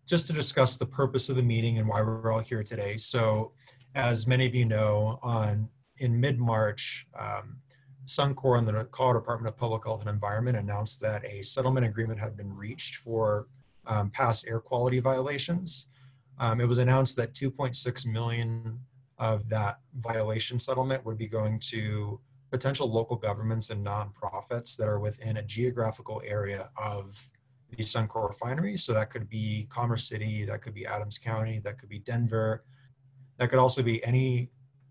just to discuss the purpose of the meeting and why we're all here today. So as many of you know, in mid-March, Suncor and the Colorado Department of Public Health and Environment announced that a settlement agreement had been reached for past air quality violations. It was announced that 2.6 million of that violation settlement would be going to potential local governments and nonprofits that are within a geographical area of the Suncor refinery. So that could be Commerce City, that could be Adams County, that could be Denver, that could also be any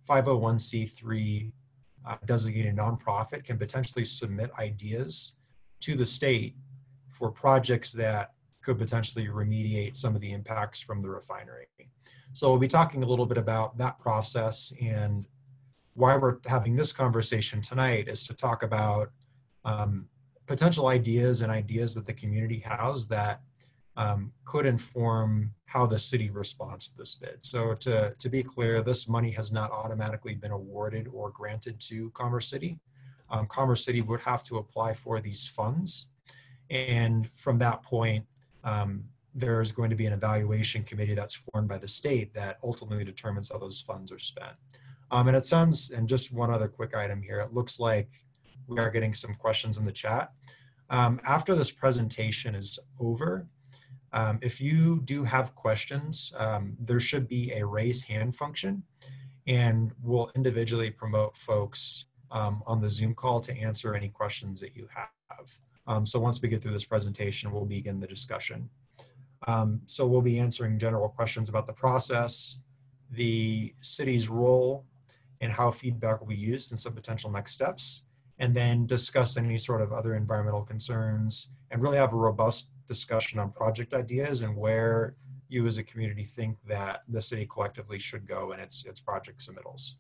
501c3 designated nonprofit can potentially submit ideas to the state for projects that could potentially remediate some of the impacts from the refinery. So we'll be talking a little bit about that process, and why we're having this conversation tonight is to talk about potential ideas and ideas that the community has that could inform how the city responds to this bid. So to be clear, this money has not automatically been awarded or granted to Commerce City. Commerce City would have to apply for these funds. And from that point, there's going to be an evaluation committee that's formed by the state that ultimately determines how those funds are spent. And it sounds, and just one other quick item here, it looks like we are getting some questions in the chat. After this presentation is over, if you do have questions, there should be a raise hand function, and we'll individually promote folks on the Zoom call to answer any questions that you have. So once we get through this presentation, we'll begin the discussion. So we'll be answering general questions about the process, the city's role, and how feedback will be used and some potential next steps, and then discuss any sort of other environmental concerns and really have a robust discussion on project ideas and where you as a community think that the city collectively should go in its project submittals.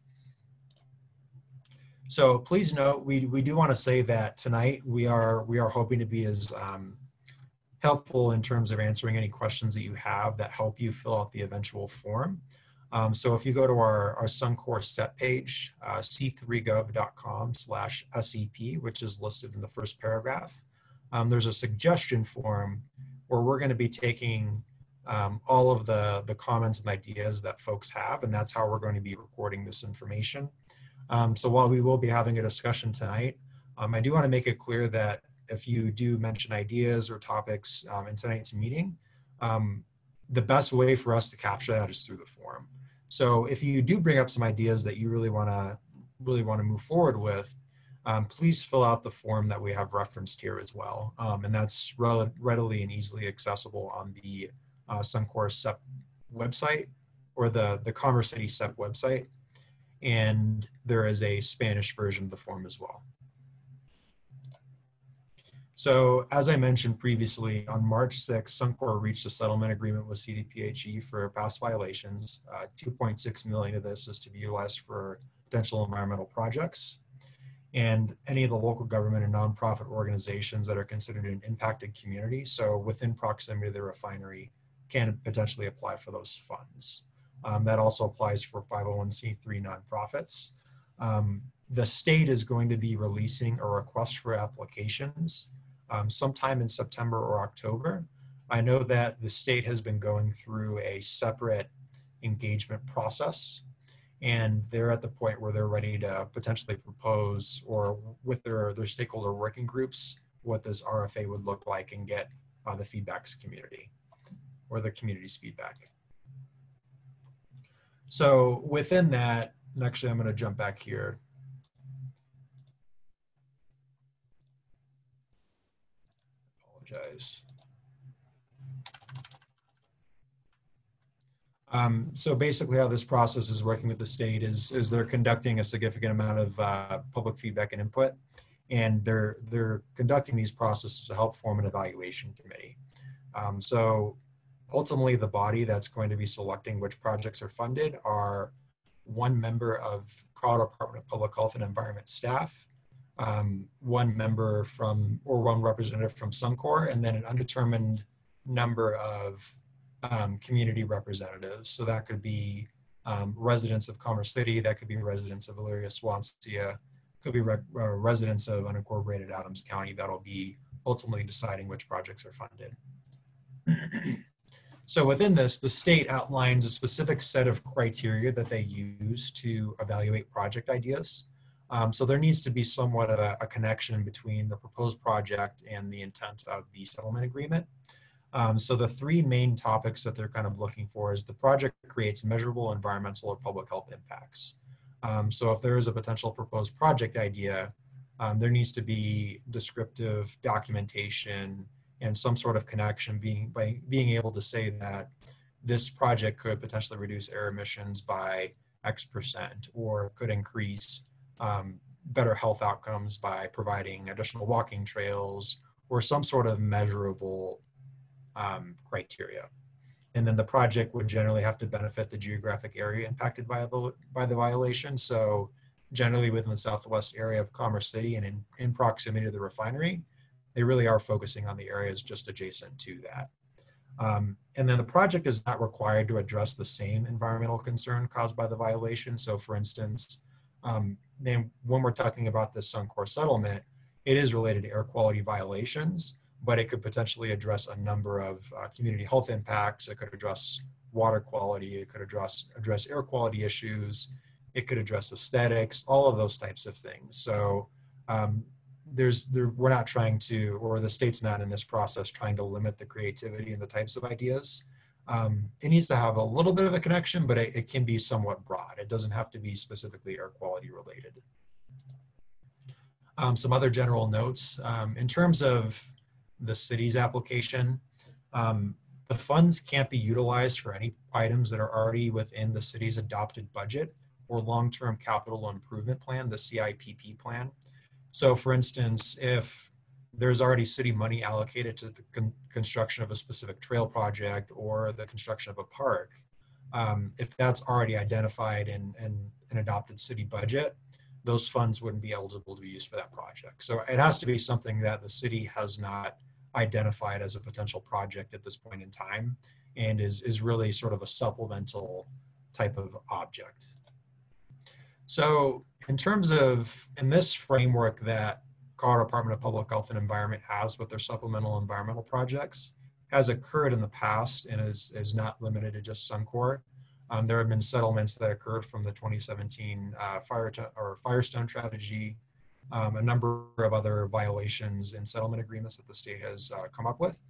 So please note, we do want to say that tonight we are hoping to be as helpful in terms of answering any questions that you have that help you fill out the eventual form. So if you go to our Suncor SEP page, c3gov.com/SEP, which is listed in the first paragraph, there's a suggestion form where we're going to be taking all of the comments and ideas that folks have, and that's how we're going to be recording this information. So while we will be having a discussion tonight, I do want to make it clear that if you do mention ideas or topics in tonight's meeting, the best way for us to capture that is through the form. So if you do bring up some ideas that you really want to move forward with, please fill out the form that we have referenced here as well. And that's readily and easily accessible on the Suncor SEP website or the Commerce City SEP website. And there is a Spanish version of the form as well. So as I mentioned previously, on March 6th, Suncor reached a settlement agreement with CDPHE for past violations. 2.6 million of this is to be utilized for potential environmental projects. And any of the local government and nonprofit organizations that are considered an impacted community, so within proximity to the refinery, can potentially apply for those funds. That also applies for 501c3 nonprofits. The state is going to be releasing a request for applications sometime in September or October. I know that the state has been going through a separate engagement process, and they're at the point where they're ready to potentially propose, or with their stakeholder working groups, what this RFA would look like and get the feedback community, or the community's feedback. So within that, and actually I'm going to jump back here. Apologize. So basically how this process is working with the state is they're conducting a significant amount of public feedback and input, and they're conducting these processes to help form an evaluation committee. So ultimately the body that's going to be selecting which projects are funded are one member of Colorado Department of Public Health and Environment staff, one member from, or one representative from Suncor, and then an undetermined number of community representatives. So that could be residents of Commerce City, that could be residents of Elyria, Swansea, could be residents of unincorporated Adams County that'll be ultimately deciding which projects are funded. So within this, the state outlines a specific set of criteria that they use to evaluate project ideas. So there needs to be somewhat of a connection between the proposed project and the intent of the settlement agreement. So the three main topics that they're kind of looking for is the project creates measurable environmental or public health impacts. So if there is a potential proposed project idea, there needs to be descriptive documentation and some sort of connection by being able to say that this project could potentially reduce air emissions by X% or could increase better health outcomes by providing additional walking trails or some sort of measurable criteria. And then the project would generally have to benefit the geographic area impacted by the violation. So generally within the southwest area of Commerce City and in proximity to the refinery, they really are focusing on the areas just adjacent to that. And then the project is not required to address the same environmental concern caused by the violation. So for instance, then when we're talking about the Suncor settlement, it is related to air quality violations, but it could potentially address a number of community health impacts. It could address water quality. It could address air quality issues. It could address aesthetics, all of those types of things. So we're not trying to, or the state's not in this process trying to limit the creativity and the types of ideas. It needs to have a little bit of a connection, but it can be somewhat broad. It doesn't have to be specifically air quality related. Some other general notes. In terms of the city's application, the funds can't be utilized for any items that are already within the city's adopted budget or long-term capital improvement plan, the CIPP plan. So for instance, if there's already city money allocated to the construction of a specific trail project or the construction of a park, if that's already identified in an adopted city budget, those funds wouldn't be eligible to be used for that project. So it has to be something that the city has not identified as a potential project at this point in time and is really sort of a supplemental type of object. So in this framework that Colorado Department of Public Health and Environment has with their supplemental environmental projects has occurred in the past and is not limited to just Suncor. There have been settlements that occurred from the 2017 Firestone strategy, a number of other violations and settlement agreements that the state has come up with.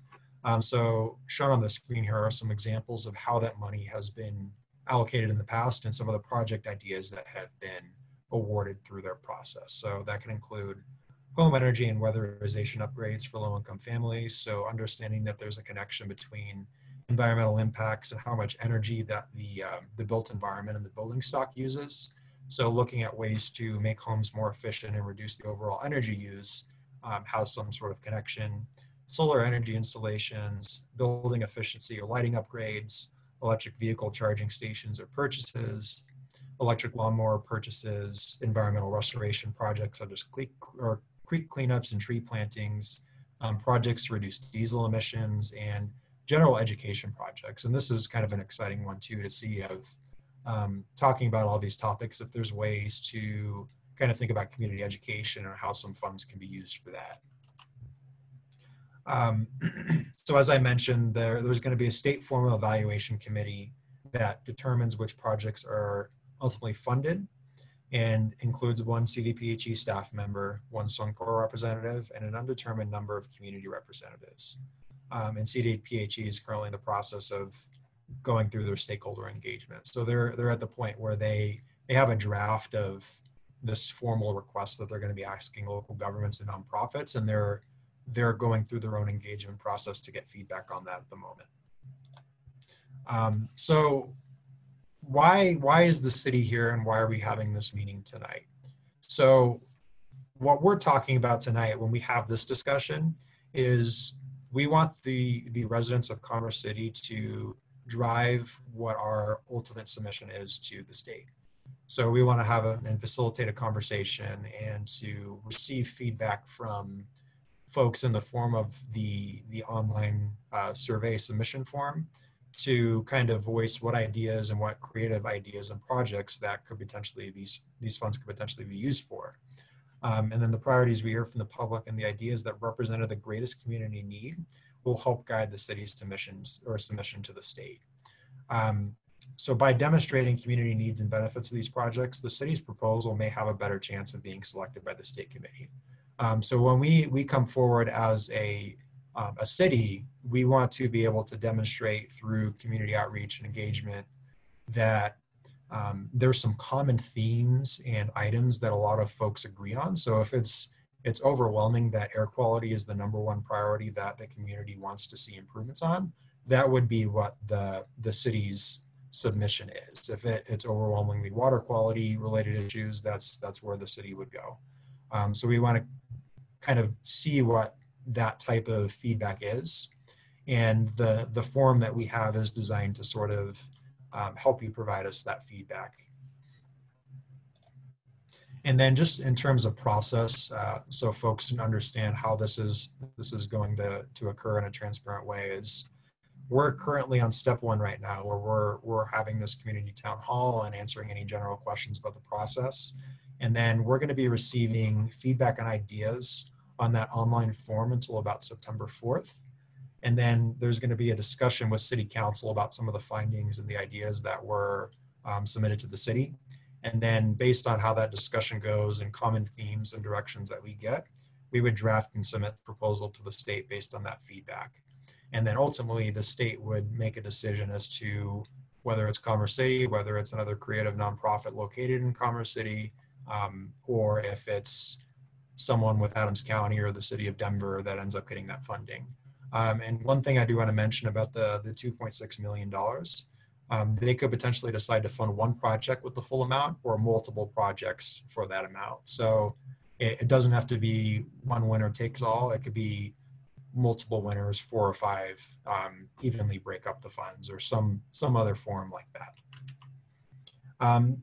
So shown on the screen here are some examples of how that money has been allocated in the past and some of the project ideas that have been awarded through their process. So that can include home energy and weatherization upgrades for low-income families. So understanding that there's a connection between environmental impacts and how much energy that the built environment and the building stock uses. So looking at ways to make homes more efficient and reduce the overall energy use has some sort of connection. Solar energy installations, building efficiency or lighting upgrades, electric vehicle charging stations or purchases, electric lawnmower purchases, environmental restoration projects such as creek cleanups and tree plantings, projects to reduce diesel emissions, and general education projects. And this is kind of an exciting one too to see of talking about all these topics, if there's ways to kind of think about community education or how some funds can be used for that. So as I mentioned, there's going to be a state formal evaluation committee that determines which projects are ultimately funded and includes one CDPHE staff member, one Suncor representative, and an undetermined number of community representatives. And CDPHE is currently in the process of going through their stakeholder engagement. So they're at the point where they have a draft of this formal request that they're going to be asking local governments and nonprofits, and they're going through their own engagement process to get feedback on that at the moment. So why is the city here and why are we having this meeting tonight? So what we're talking about tonight when we have this discussion is we want the residents of Commerce City to drive what our ultimate submission is to the state. So we want to have and facilitate a conversation and to receive feedback from folks in the form of the online survey submission form to kind of voice what ideas and what creative ideas and projects that could potentially, these funds could potentially be used for. And then the priorities we hear from the public and the ideas that represented the greatest community need will help guide the city's submissions or submission to the state. So by demonstrating community needs and benefits of these projects, the city's proposal may have a better chance of being selected by the state committee. So when we come forward as a city, we want to be able to demonstrate through community outreach and engagement that there's some common themes and items that a lot of folks agree on. So if it's overwhelming that air quality is the #1 priority that the community wants to see improvements on, that would be what the city's submission is. If it's overwhelmingly water quality related issues, that's where the city would go. So we want to kind of see what that type of feedback is, and the form that we have is designed to sort of help you provide us that feedback. And then just in terms of process, so folks can understand how this is going to occur in a transparent way, is we're currently on step 1 right now, where we're having this community town hall and answering any general questions about the process. And then we're going to be receiving feedback and ideas on that online form until about September 4th. And then there's going to be a discussion with City Council about some of the findings and the ideas that were submitted to the city. And then based on how that discussion goes and common themes and directions that we get, we would draft and submit the proposal to the state based on that feedback. And then ultimately the state would make a decision as to whether it's Commerce City, whether it's another creative nonprofit located in Commerce City, or if it's someone with Adams County or the city of Denver that ends up getting that funding. And one thing I do want to mention about the $2.6 million, they could potentially decide to fund one project with the full amount or multiple projects for that amount. So it doesn't have to be one winner takes all. It could be multiple winners, 4 or 5, evenly break up the funds or some other form like that.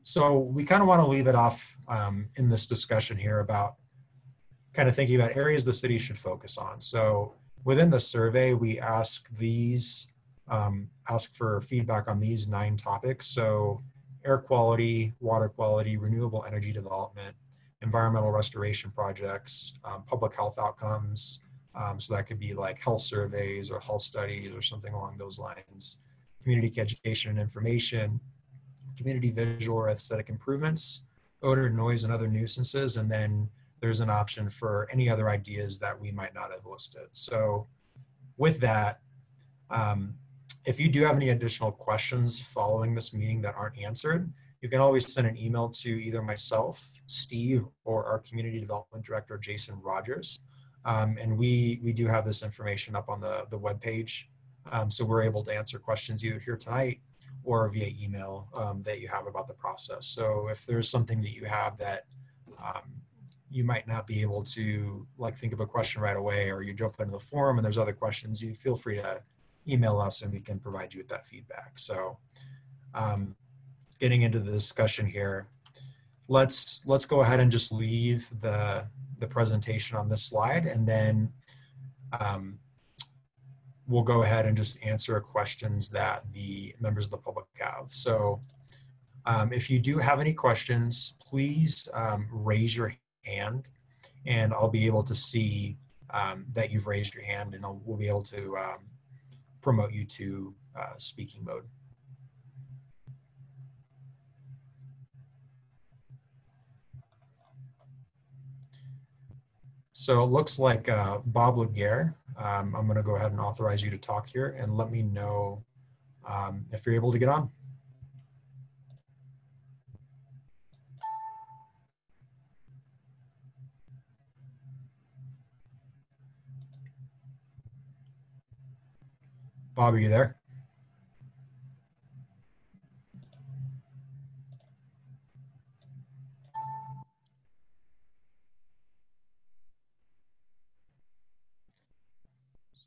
So we kind of want to leave it off in this discussion here about kind of thinking about areas the city should focus on. So within the survey, we ask for feedback on these 9 topics. So air quality, water quality, renewable energy development, environmental restoration projects, public health outcomes. So that could be like health surveys or health studies or something along those lines. Community education and information, community visual or aesthetic improvements, odor, noise, and other nuisances. And then there's an option for any other ideas that we might not have listed. So with that, if you do have any additional questions following this meeting that aren't answered, you can always send an email to either myself, Steve, or our Community Development Director, Jason Rogers. And we do have this information up on the webpage. So we're able to answer questions either here tonight or via email that you have about the process. So if there's something that you have that you might not be able to think of a question right away, or you jump into the forum and there's other questions, you feel free to email us and we can provide you with that feedback. So getting into the discussion here, let's go ahead and just leave the presentation on this slide, and then we'll go ahead and just answer questions that the members of the public have. So if you do have any questions, please raise your hand, and I'll be able to see that you've raised your hand, and we'll be able to promote you to speaking mode. So it looks like Bob Laguerre, I'm going to go ahead and authorize you to talk here, and let me know if you're able to get on. Bob, are you there?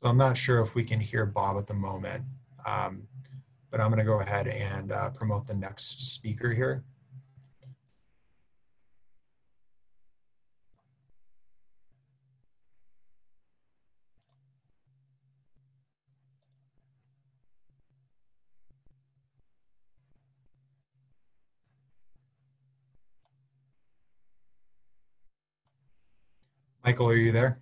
So I'm not sure if we can hear Bob at the moment, but I'm going to go ahead and promote the next speaker here. Michael, are you there?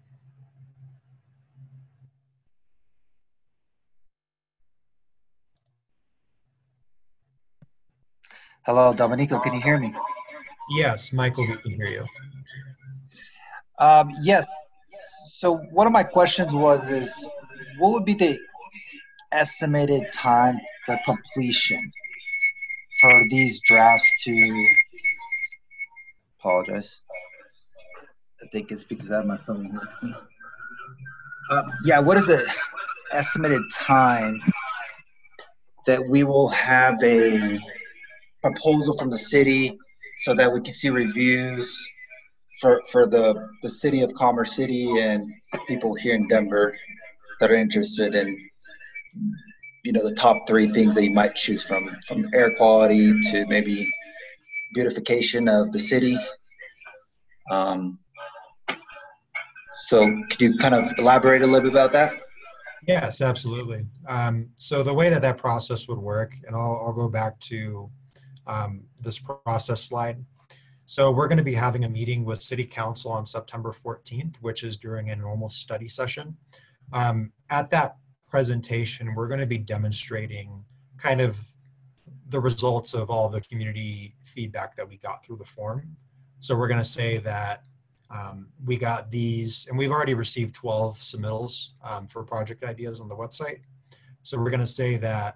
Hello, Domenico, can you hear me? Yes, Michael, we can hear you. Yes. So one of my questions is what would be the estimated time for completion for these drafts to apologize. I think it's because I have my phone with me. Yeah, what is the estimated time that we will have a proposal from the city so that we can see reviews for the city of Commerce City and people here in Denver that are interested in the top three things that you might choose from air quality to maybe beautification of the city. Um, so could you kind of elaborate a little bit about that? Yes, absolutely. So the way that that process would work, and I'll go back to this process slide. So we're going to be having a meeting with City Council on September 14th, which is during a normal study session. At that presentation, we're going to be demonstrating kind of the results of all the community feedback that we got through the form. So we're going to say that we got these, and we've already received 12 submittals for project ideas on the website. So we're going to say that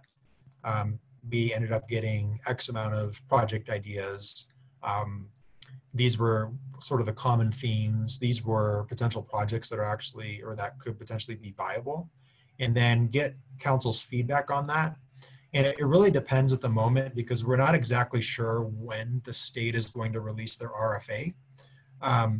we ended up getting X amount of project ideas. These were sort of the common themes. These were potential projects that are actually, or that could potentially be viable, and then get council's feedback on that. And it really depends at the moment because we're not exactly sure when the state is going to release their RFA.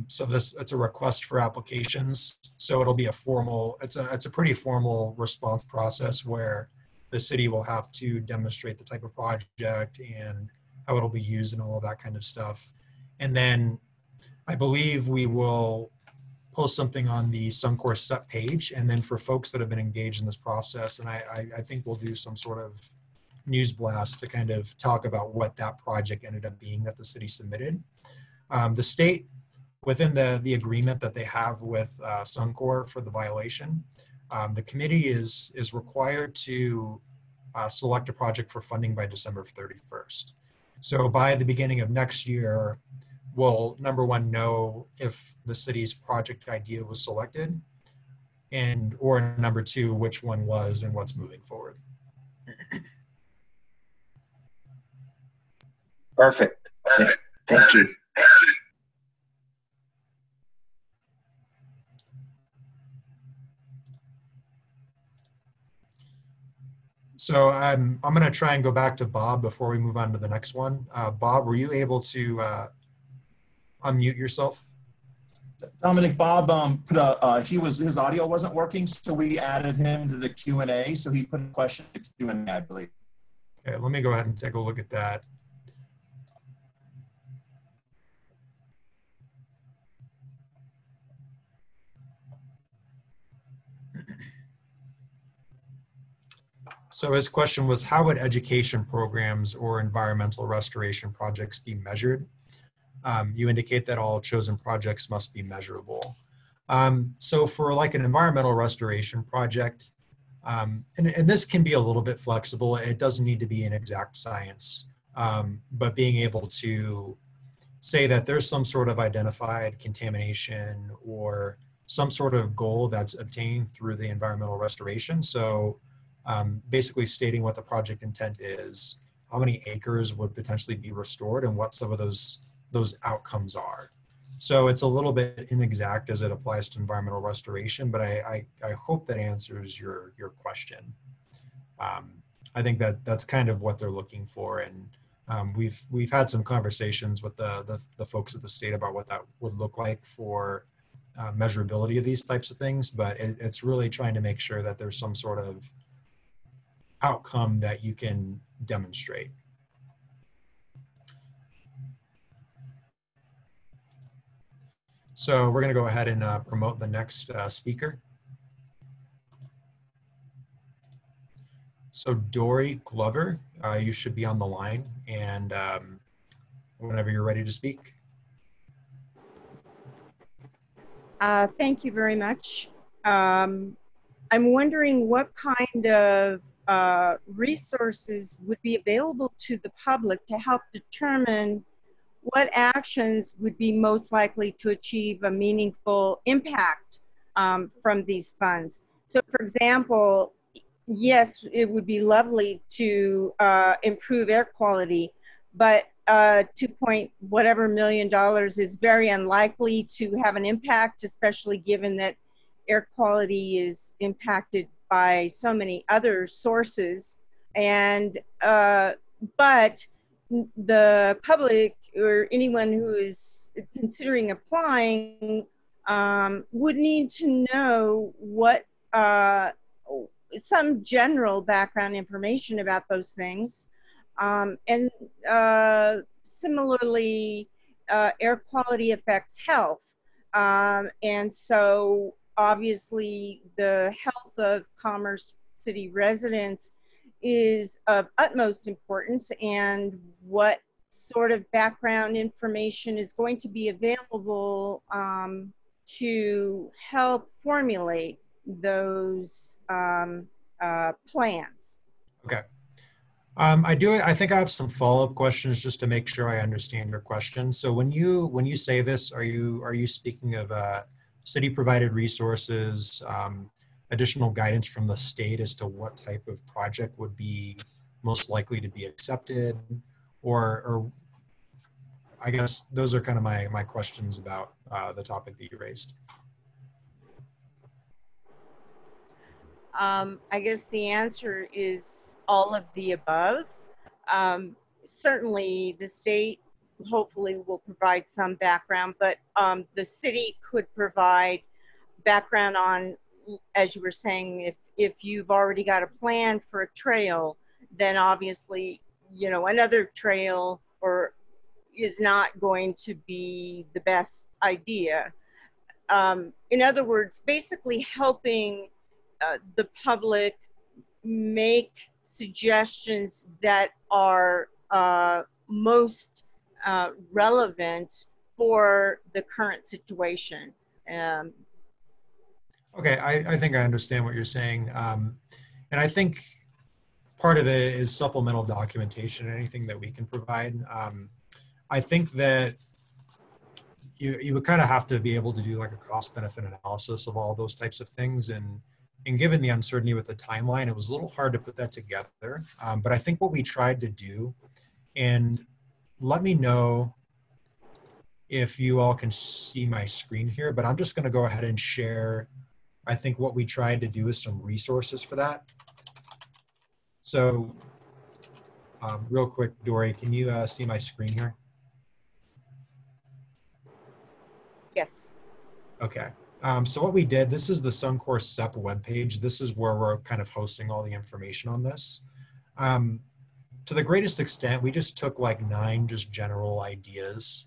So it's a request for applications. So it'll be it's a pretty formal response process where the city will have to demonstrate the type of project and how it'll be used and all of that kind of stuff. And then I believe we will post something on the Suncor SEP page. And then for folks that have been engaged in this process, and I think we'll do some sort of news blast to kind of talk about what that project ended up being that the city submitted. The state, within the agreement that they have with Suncor for the violation, the committee is required to select a project for funding by December 31st. So by the beginning of next year, we'll, number one, know if the city's project idea was selected, and or number two, which one was and what's moving forward. Perfect. Thank you. So I'm going to try and go back to Bob before we move on to the next one. Bob, were you able to unmute yourself? Dominic, Bob his audio wasn't working, so we added him to the Q&A. So he put a question to Q&A, I believe. Okay, let me go ahead and take a look at that. So his question was, how would education programs or environmental restoration projects be measured? You indicate that all chosen projects must be measurable. So for like an environmental restoration project, and this can be a little bit flexible, it doesn't need to be an exact science, but being able to say that there's some sort of identified contamination or some sort of goal that's obtained through the environmental restoration. So basically stating what the project intent is, how many acres would potentially be restored, and what some of those outcomes are. So it's a little bit inexact as it applies to environmental restoration, but I hope that answers your question. I think that's kind of what they're looking for, and we've had some conversations with the folks at the state about what that would look like for measurability of these types of things, but it's really trying to make sure that there's some sort of outcome that you can demonstrate. So we're going to go ahead and promote the next speaker. So Dory Glover, you should be on the line, and whenever you're ready to speak. Thank you very much. I'm wondering what kind of resources would be available to the public to help determine what actions would be most likely to achieve a meaningful impact from these funds. So for example, yes, it would be lovely to improve air quality, but 2 point whatever million dollars is very unlikely to have an impact, especially given that air quality is impacted by so many other sources. And but the public or anyone who is considering applying would need to know what some general background information about those things. And similarly, air quality affects health. And so obviously the health of Commerce City residents is of utmost importance, and what sort of background information is going to be available to help formulate those plans. Okay. I think I have some follow-up questions just to make sure I understand your question. So when you say this, are you speaking of city provided resources, additional guidance from the state as to what type of project would be most likely to be accepted, or I guess those are kind of my questions about the topic that you raised. I guess the answer is all of the above. Certainly the state hopefully will provide some background, but the city could provide background on, as you were saying, if you've already got a plan for a trail, then obviously, you know, another trail or is not going to be the best idea. In other words, basically helping the public make suggestions that are most relevant for the current situation. Okay, I think I understand what you're saying. And I think part of it is supplemental documentation, anything that we can provide. I think that you would kind of have to be able to do like a cost benefit analysis of all those types of things. And given the uncertainty with the timeline, it was a little hard to put that together. But I think what we tried to do, and let me know if you all can see my screen here, but I'm just going to go ahead and share. I think what we tried to do is some resources for that. So real quick, Dory, can you see my screen here? Yes. Okay. So what we did, this is the Suncor SEP webpage. This is where we're kind of hosting all the information on this. To the greatest extent, we just took like 9 just general ideas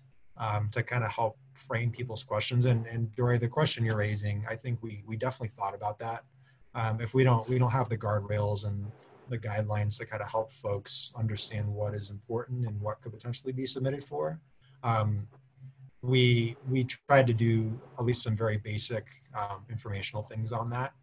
to kind of help frame people's questions. And Dory, the question you're raising, I think we definitely thought about that. If we don't have the guardrails and the guidelines to kind of help folks understand what is important and what could potentially be submitted for. We tried to do at least some very basic informational things on that.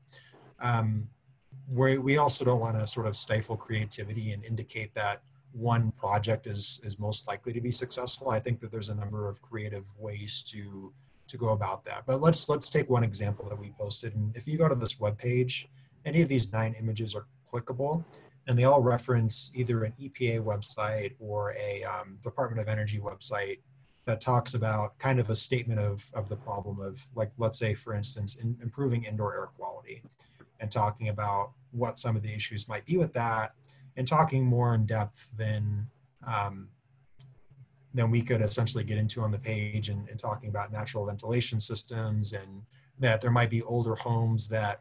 We also don't want to sort of stifle creativity and indicate that one project is most likely to be successful. I think that there's a number of creative ways to go about that. But let's take one example that we posted. And if you go to this webpage, any of these 9 images are clickable, and they all reference either an EPA website or a Department of Energy website that talks about kind of a statement of the problem of, like, let's say, for instance, improving indoor air quality, and talking about what some of the issues might be with that, and talking more in depth than we could essentially get into on the page, and talking about natural ventilation systems, and that there might be older homes that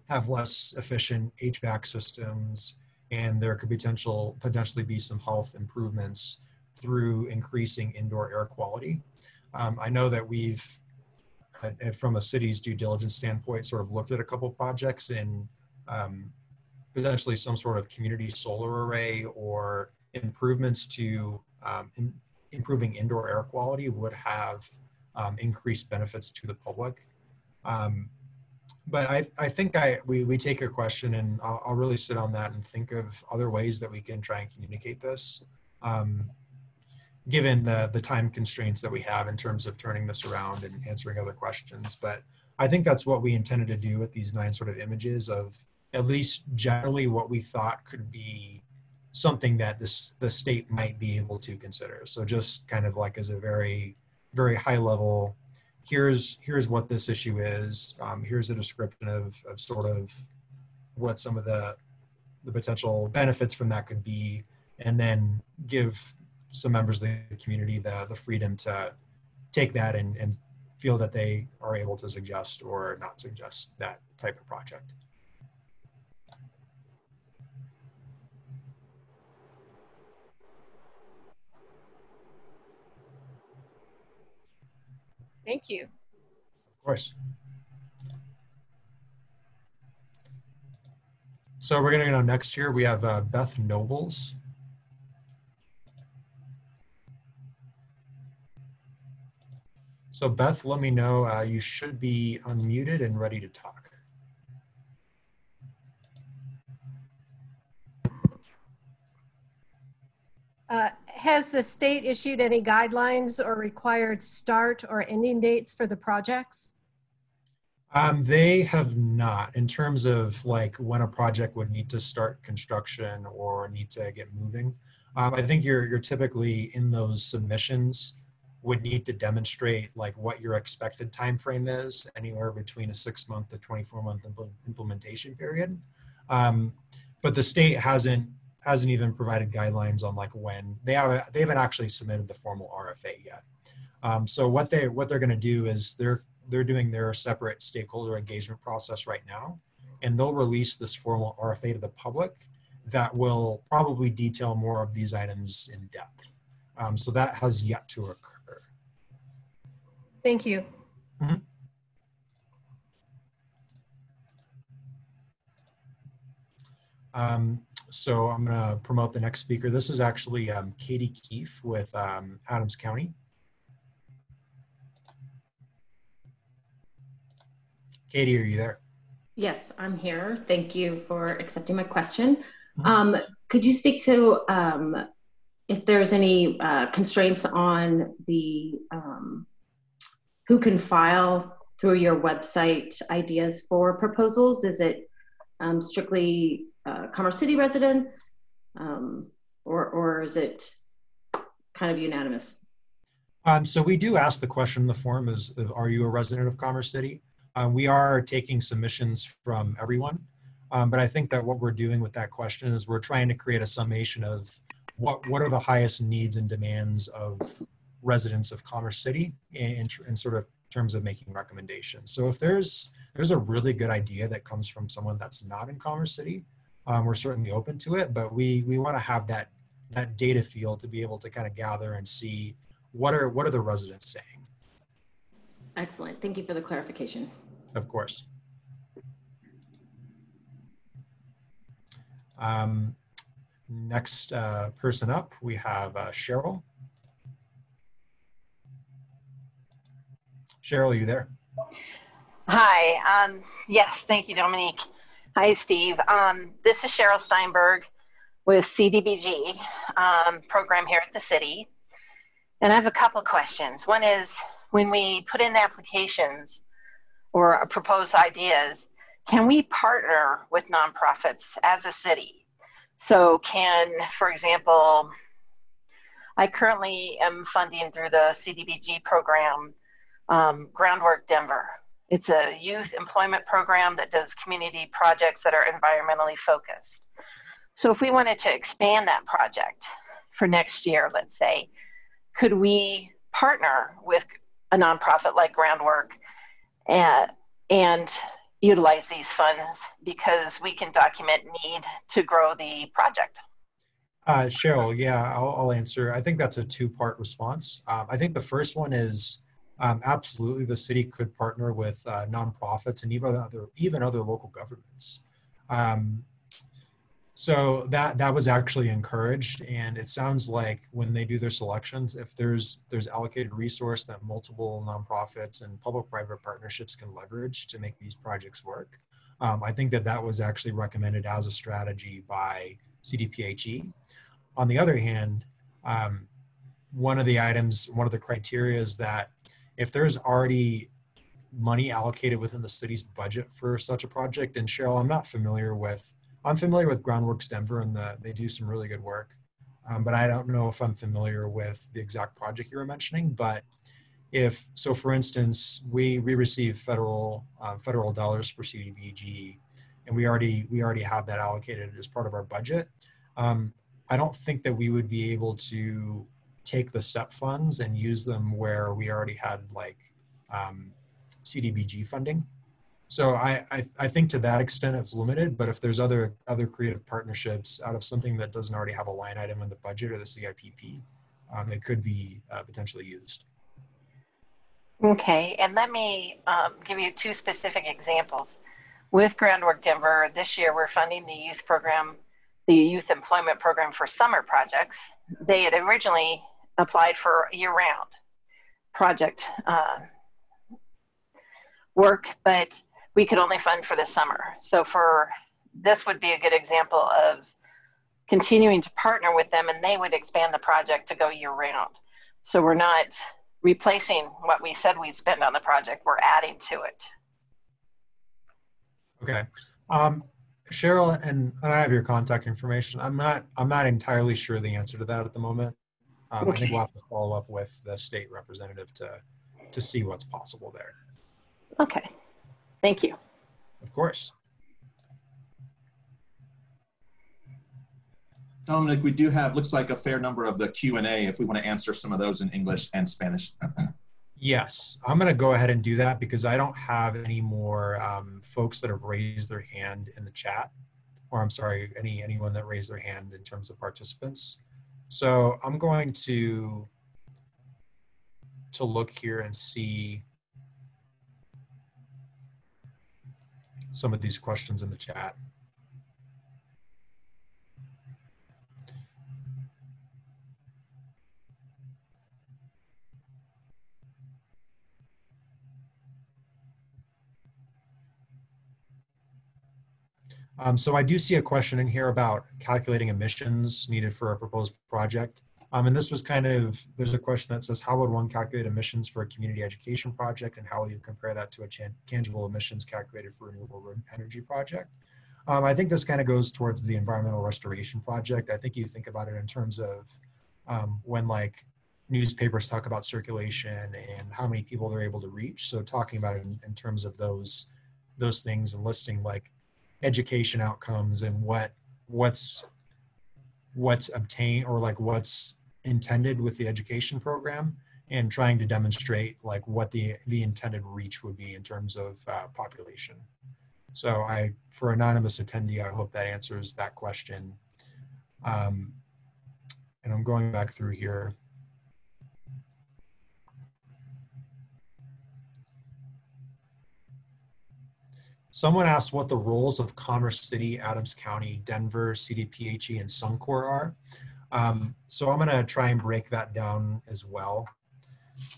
have less efficient HVAC systems, and there could potentially be some health improvements through increasing indoor air quality. I know that we've, from a city's due diligence standpoint, sort of looked at a couple projects, and potentially some sort of community solar array or improvements to improving indoor air quality would have increased benefits to the public. But I think we take your question, and I'll really sit on that and think of other ways that we can try and communicate this, given the time constraints that we have in terms of turning this around and answering other questions. But I think that's what we intended to do with these 9 sort of images of at least generally what we thought could be something that the state might be able to consider. So just kind of like as a very, very high level, here's what this issue is. Here's a description of sort of what some of the potential benefits from that could be, and then give some members of the community the freedom to take that and feel that they are able to suggest or not suggest that type of project. Thank you. Of course. So we're going to go next here. We have Beth Nobles. So Beth, let me know. You should be unmuted and ready to talk. Has the state issued any guidelines or required start or ending dates for the projects? They have not, in terms of like when a project would need to start construction or need to get moving. I think you're typically in those submissions would need to demonstrate like what your expected time frame is, anywhere between a 6-month to 24-month implementation period. But the state hasn't even provided guidelines on like when they haven't actually submitted the formal RFA yet. So what they're going to do is they're doing their separate stakeholder engagement process right now, and they'll release this formal RFA to the public that will probably detail more of these items in depth. So that has yet to occur. Thank you. Mm-hmm. So I'm going to promote the next speaker. This is actually Katie Keefe with Adams County. Katie, are you there? Yes, I'm here. Thank you for accepting my question. Mm-hmm. Could you speak to if there's any constraints on the who can file through your website ideas for proposals? Is it strictly Commerce City residents, or is it kind of unanimous? So we do ask the question in the form is, are you a resident of Commerce City? We are taking submissions from everyone, but I think that what we're doing with that question is we're trying to create a summation of what are the highest needs and demands of residents of Commerce City in sort of terms of making recommendations. So if there's a really good idea that comes from someone that's not in Commerce City, we're certainly open to it, but we want to have that data field to be able to kind of gather and see what are the residents saying. Excellent. Thank you for the clarification. Of course. Next person up, we have Cheryl. Cheryl, are you there? Hi. Yes, thank you, Dominique. Hi, Steve. This is Cheryl Steinberg with CDBG program here at the city. And I have a couple of questions. One is, when we put in the applications or propose ideas, can we partner with nonprofits as a city? So can, for example, I currently am funding through the CDBG program Groundwork Denver. It's a youth employment program that does community projects that are environmentally focused. So if we wanted to expand that project for next year, let's say, could we partner with a nonprofit like Groundwork and utilize these funds because we can document need to grow the project? Cheryl, yeah, I'll answer. I think that's a two-part response. I think the first one is absolutely the city could partner with nonprofits and even other local governments. So that was actually encouraged, and it sounds like when they do their selections, if there's allocated resource that multiple nonprofits and public-private partnerships can leverage to make these projects work, I think that was actually recommended as a strategy by CDPHE. On the other hand, one of the criteria is that if there's already money allocated within the city's budget for such a project, and Cheryl, I'm familiar with Groundworks Denver, and they do some really good work, but I don't know if I'm familiar with the exact project you were mentioning. But for instance, we receive federal dollars for CDBG, and we already have that allocated as part of our budget. I don't think that we would be able to take the SEP funds and use them where we already had like CDBG funding. So I think to that extent it's limited, but if there's other creative partnerships out of something that doesn't already have a line item in the budget or the CIPP, it could be potentially used. Okay, and let me give you two specific examples. With Groundwork Denver, this year we're funding the youth employment program for summer projects. They had originally applied for year-round project work, but we could only fund for the summer. So this would be a good example of continuing to partner with them, and they would expand the project to go year-round. So we're not replacing what we said we'd spend on the project, we're adding to it. Okay. Cheryl, and I have your contact information. I'm not entirely sure the answer to that at the moment. Okay. I think we'll have to follow up with the state representative to see what's possible there. Okay, thank you. Of course. Dominic, we do have, looks like a fair number of the Q&A if we want to answer some of those in English and Spanish. Yes, I'm going to go ahead and do that because I don't have any more folks that have raised their hand in the chat, or I'm sorry, anyone that raised their hand in terms of participants. So I'm going to look here and see some of these questions in the chat. So I do see a question in here about calculating emissions needed for a proposed project. And this was there's a question that says, how would one calculate emissions for a community education project, and how will you compare that to a tangible emissions calculated for a renewable energy project? I think this kind of goes towards the environmental restoration project. I think you think about it in terms of when like newspapers talk about circulation and how many people they're able to reach. So talking about it in terms of those things and listing like education outcomes and what's obtained or like what's intended with the education program, and trying to demonstrate like what the intended reach would be in terms of population. So for anonymous attendee, I hope that answers that question. And I'm going back through here. Someone asked what the roles of Commerce City, Adams County, Denver, CDPHE, and Suncor are. So I'm going to try and break that down as well.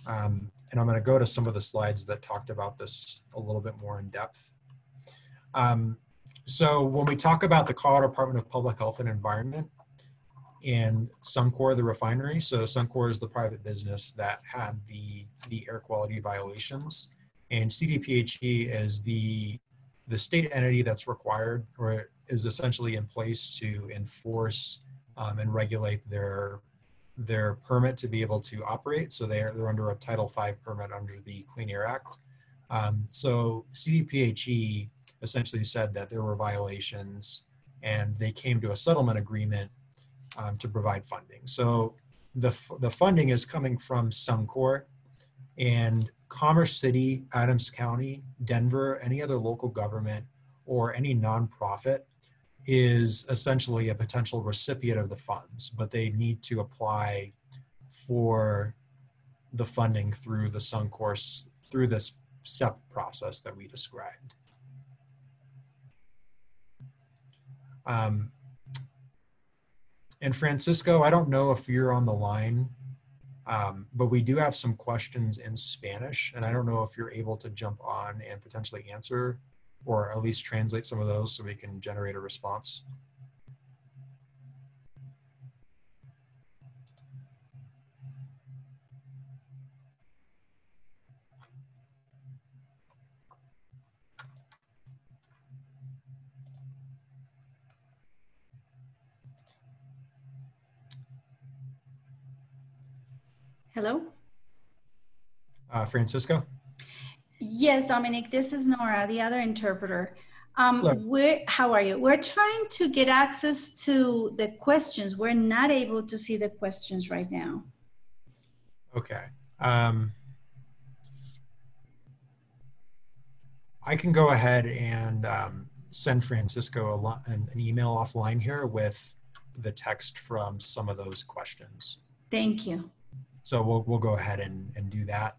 And I'm going to go to some of the slides that talked about this a little bit more in depth. So when we talk about the Colorado Department of Public Health and Environment and Suncor, the refinery, so Suncor is the private business that had the air quality violations, and CDPHE is the state entity that's required or is essentially in place to enforce and regulate their permit to be able to operate. So they're under a Title V permit under the Clean Air Act. So CDPHE essentially said that there were violations, and they came to a settlement agreement to provide funding. So the funding is coming from Suncor, and Commerce City, Adams County, Denver, any other local government, or any nonprofit is essentially a potential recipient of the funds, but they need to apply for the funding through the Suncor, through this SEP process that we described. And Francisco, I don't know if you're on the line, but we do have some questions in Spanish, and I don't know if you're able to jump on and potentially answer, or at least translate some of those so we can generate a response. Hello? Francisco? Yes, Dominic, this is Nora, the other interpreter. Hello. How are you? We're trying to get access to the questions. We're not able to see the questions right now. Okay. I can go ahead and send Francisco an email offline here with the text from some of those questions. Thank you. So we'll go ahead and do that.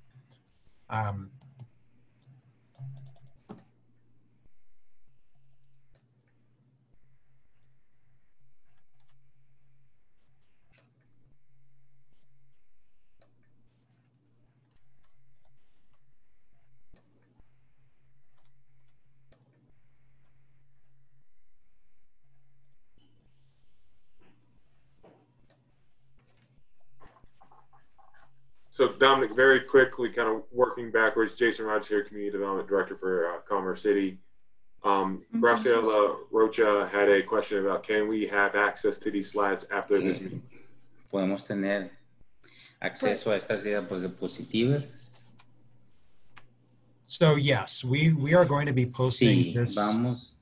So Dominic, very quickly, kind of working backwards, Jason Rogers here, Community Development Director for Commerce City. Graciela Rocha had a question about, can we have access to these slides after this meeting? Podemos tener acceso a estas diapositivas. So yes, we are going to be posting Sí, this. Vamos.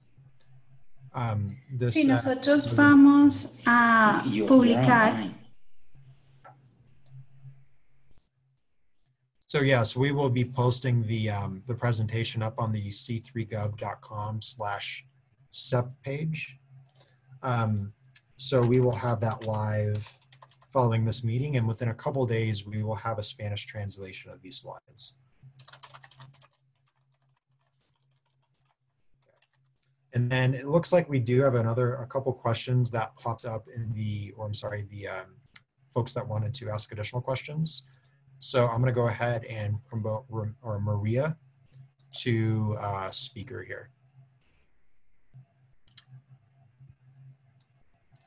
Sí, nosotros vamos a publicar. So yes, we will be posting the presentation up on the c3gov.com/SEP page. So we will have that live following this meeting, and within a couple of days, we will have a Spanish translation of these slides. And then it looks like we do have a couple questions that popped up in the folks that wanted to ask additional questions. So I'm going to go ahead and promote Maria to speaker here.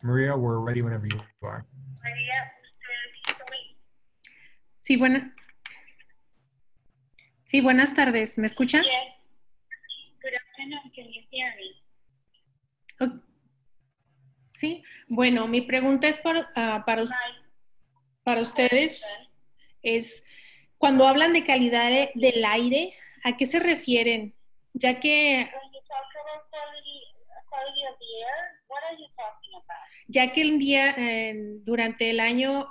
Maria, we're ready whenever you are. Sí, buenas tardes. ¿Me escuchan? Yes. Good afternoon. Can you hear me? Sí. Bueno, mi pregunta es para ustedes. Es cuando hablan de calidad del aire, ¿a qué se refieren? Ya que el día durante el año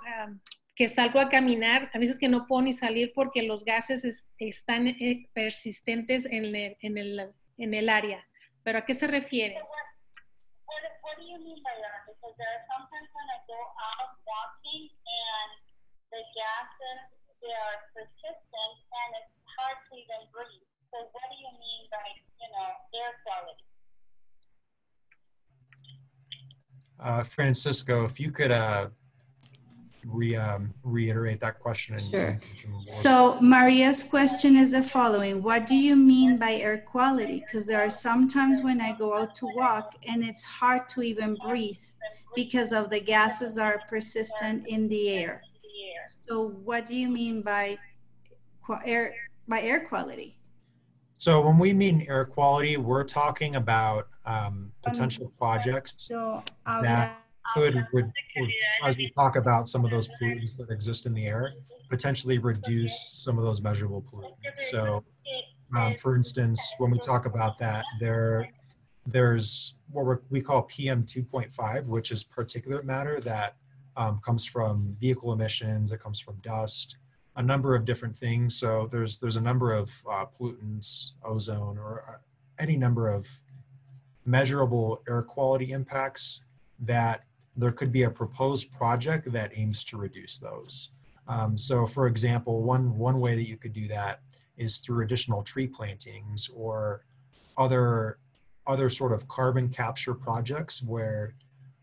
que salgo a caminar, a veces que no puedo ni salir porque los gases están persistentes en el área. ¿Pero a qué se refieren? What do you mean by that? Because there are sometimes when I go out walking and the gases, they are persistent and it's hard to even breathe. So what do you mean by, air quality? Francisco, if you could reiterate that question. Sure. So Maria's question is the following. What do you mean by air quality? Because there are some times when I go out to walk and it's hard to even breathe because of the gases that are persistent in the air. So what do you mean by air quality? So when we mean air quality, we're talking about potential projects that could, as we talk about some of those pollutants that exist in the air, potentially reduce some of those measurable pollutants. So for instance, when we talk about that, there's what we call PM 2.5, which is particulate matter that comes from vehicle emissions, it comes from dust, a number of different things. So there's a number of pollutants, ozone, or any number of measurable air quality impacts that there could be a proposed project that aims to reduce those. So for example, one way that you could do that is through additional tree plantings or other sort of carbon capture projects where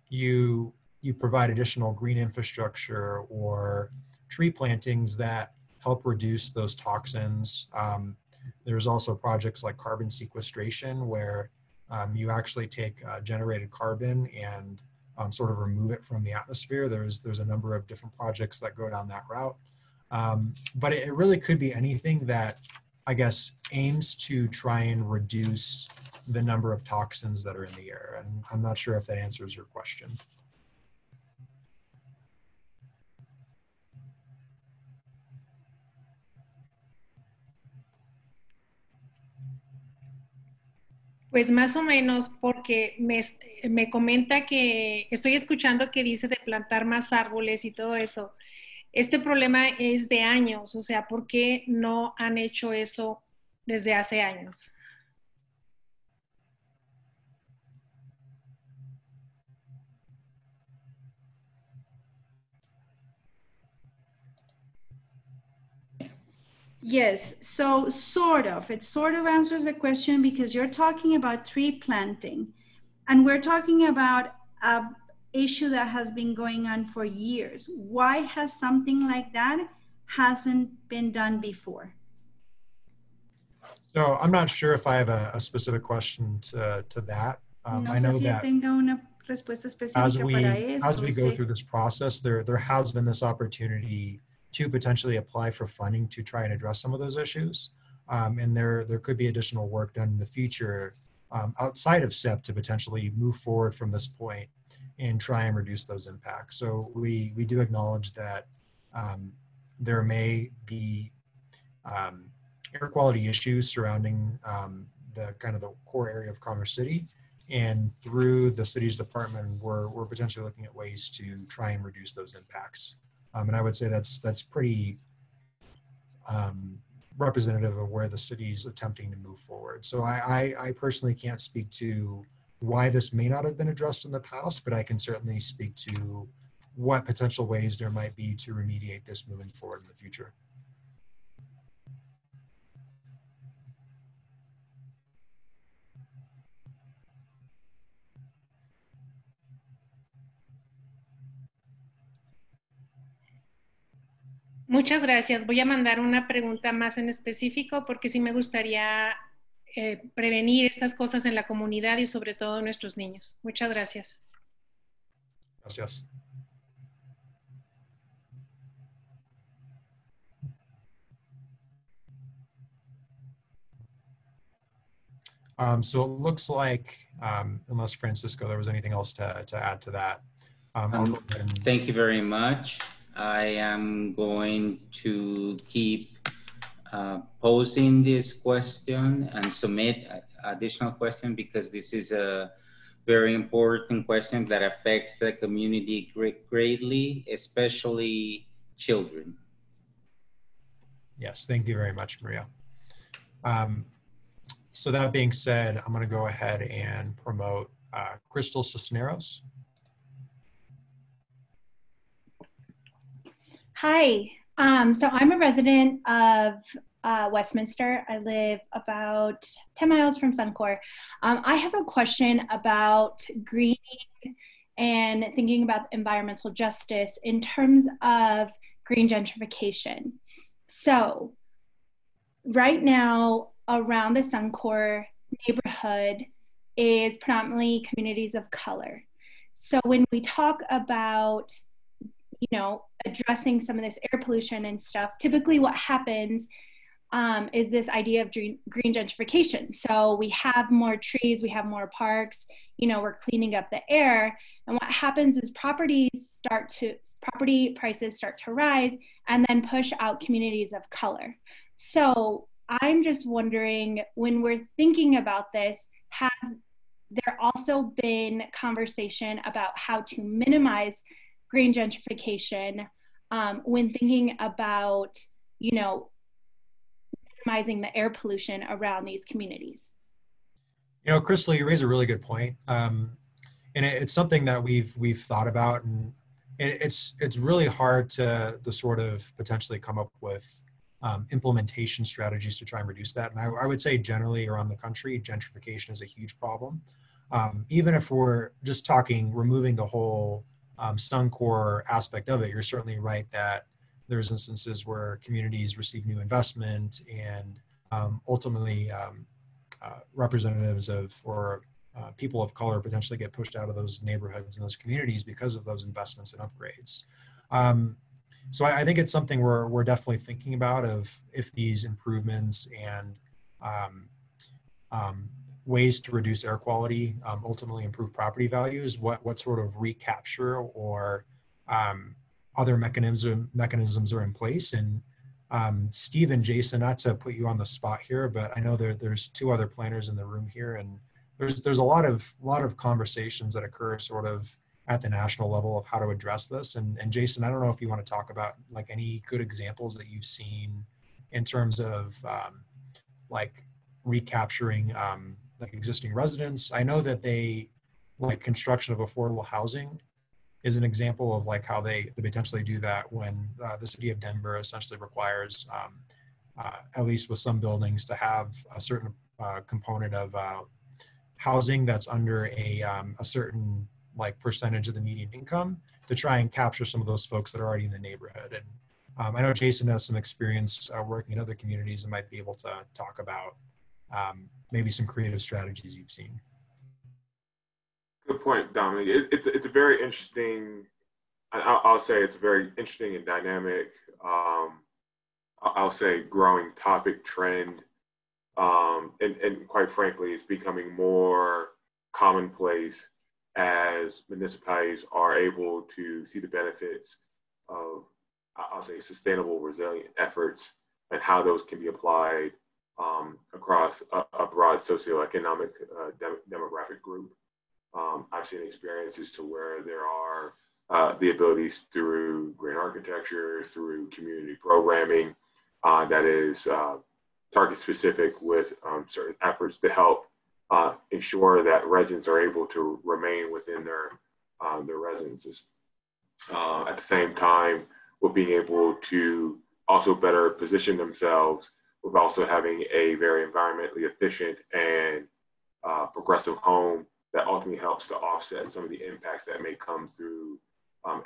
you you provide additional green infrastructure or tree plantings that help reduce those toxins. There's also projects like carbon sequestration where you actually take generated carbon and sort of remove it from the atmosphere. There's a number of different projects that go down that route. But it really could be anything that, I guess, aims to try and reduce the number of toxins that are in the air. And I'm not sure if that answers your question. Pues más o menos porque me comenta que estoy escuchando que dice de plantar más árboles y todo eso. Este problema es de años, o sea, ¿por qué no han hecho eso desde hace años? Yes, so sort of. It sort of answers the question because you're talking about tree planting, and we're talking about an issue that has been going on for years. Why has something like that hasn't been done before? So I'm not sure if I have a specific question to that. I know that as we go through this process, there has been this opportunity to potentially apply for funding to try and address some of those issues. And there could be additional work done in the future outside of SEP to potentially move forward from this point and try and reduce those impacts. So we do acknowledge that there may be air quality issues surrounding the kind of the core area of Commerce City. And through the city's department, we're potentially looking at ways to try and reduce those impacts. And I would say that's pretty representative of where the city's attempting to move forward. So I personally can't speak to why this may not have been addressed in the past, but I can certainly speak to what potential ways there might be to remediate this moving forward in the future. Muchas gracias. Voy a mandar una pregunta más en específico porque sí me gustaría prevenir estas cosas en la comunidad y sobre todo nuestros niños. Muchas gracias. Gracias. So it looks like, unless Francisco, there was anything else to add to that. I'll go ahead and... Thank you very much. I am going to keep posing this question and submit additional question because this is a very important question that affects the community greatly, especially children. Yes, thank you very much, Maria. So that being said, I'm going to go ahead and promote Crystal Cisneros. Hi, so I'm a resident of Westminster. I live about 10 miles from Suncor. I have a question about greening and thinking about environmental justice in terms of green gentrification. So right now around the Suncor neighborhood is predominantly communities of color. So when we talk about, you know, addressing some of this air pollution and stuff, typically what happens is this idea of green gentrification. So we have more trees, we have more parks, you know, we're cleaning up the air. And what happens is property prices start to rise and then push out communities of color. So I'm just wondering, when we're thinking about this, has there also been conversation about how to minimize green gentrification when thinking about, you know, minimizing the air pollution around these communities? You know, Crystal, you raise a really good point. And it's something that we've thought about, and it's really hard to sort of potentially come up with implementation strategies to try and reduce that. And I would say generally around the country, gentrification is a huge problem. Even if we're just talking removing the whole Suncor aspect of it, you're certainly right that there's instances where communities receive new investment and ultimately representatives of or people of color potentially get pushed out of those neighborhoods and those communities because of those investments and upgrades. So I think it's something we're definitely thinking about of if these improvements and ways to reduce air quality ultimately improve property values, what sort of recapture or other mechanisms are in place. And Steve and Jason, not to put you on the spot here, but I know there's two other planners in the room here, and there's a lot of conversations that occur sort of at the national level of how to address this. And Jason, I don't know if you want to talk about like any good examples that you've seen in terms of like recapturing like existing residents. I know that they like construction of affordable housing is an example of like how they potentially do that when the city of Denver essentially requires, at least with some buildings, to have a certain component of housing that's under a certain like percentage of the median income to try and capture some of those folks that are already in the neighborhood. And I know Jason has some experience working in other communities and might be able to talk about maybe some creative strategies you've seen. Good point, Dominic. It's a very interesting, I'll say it's a very interesting and dynamic, I'll say growing topic trend. And quite frankly, it's becoming more commonplace as municipalities are able to see the benefits of, I'll say, sustainable, resilient efforts and how those can be applied across a broad socioeconomic demographic group. I've seen experiences to where there are the abilities through green architecture, through community programming that is target specific with certain efforts to help ensure that residents are able to remain within their residences. At the same time, with being able to also better position themselves with also having a very environmentally efficient and progressive home that ultimately helps to offset some of the impacts that may come through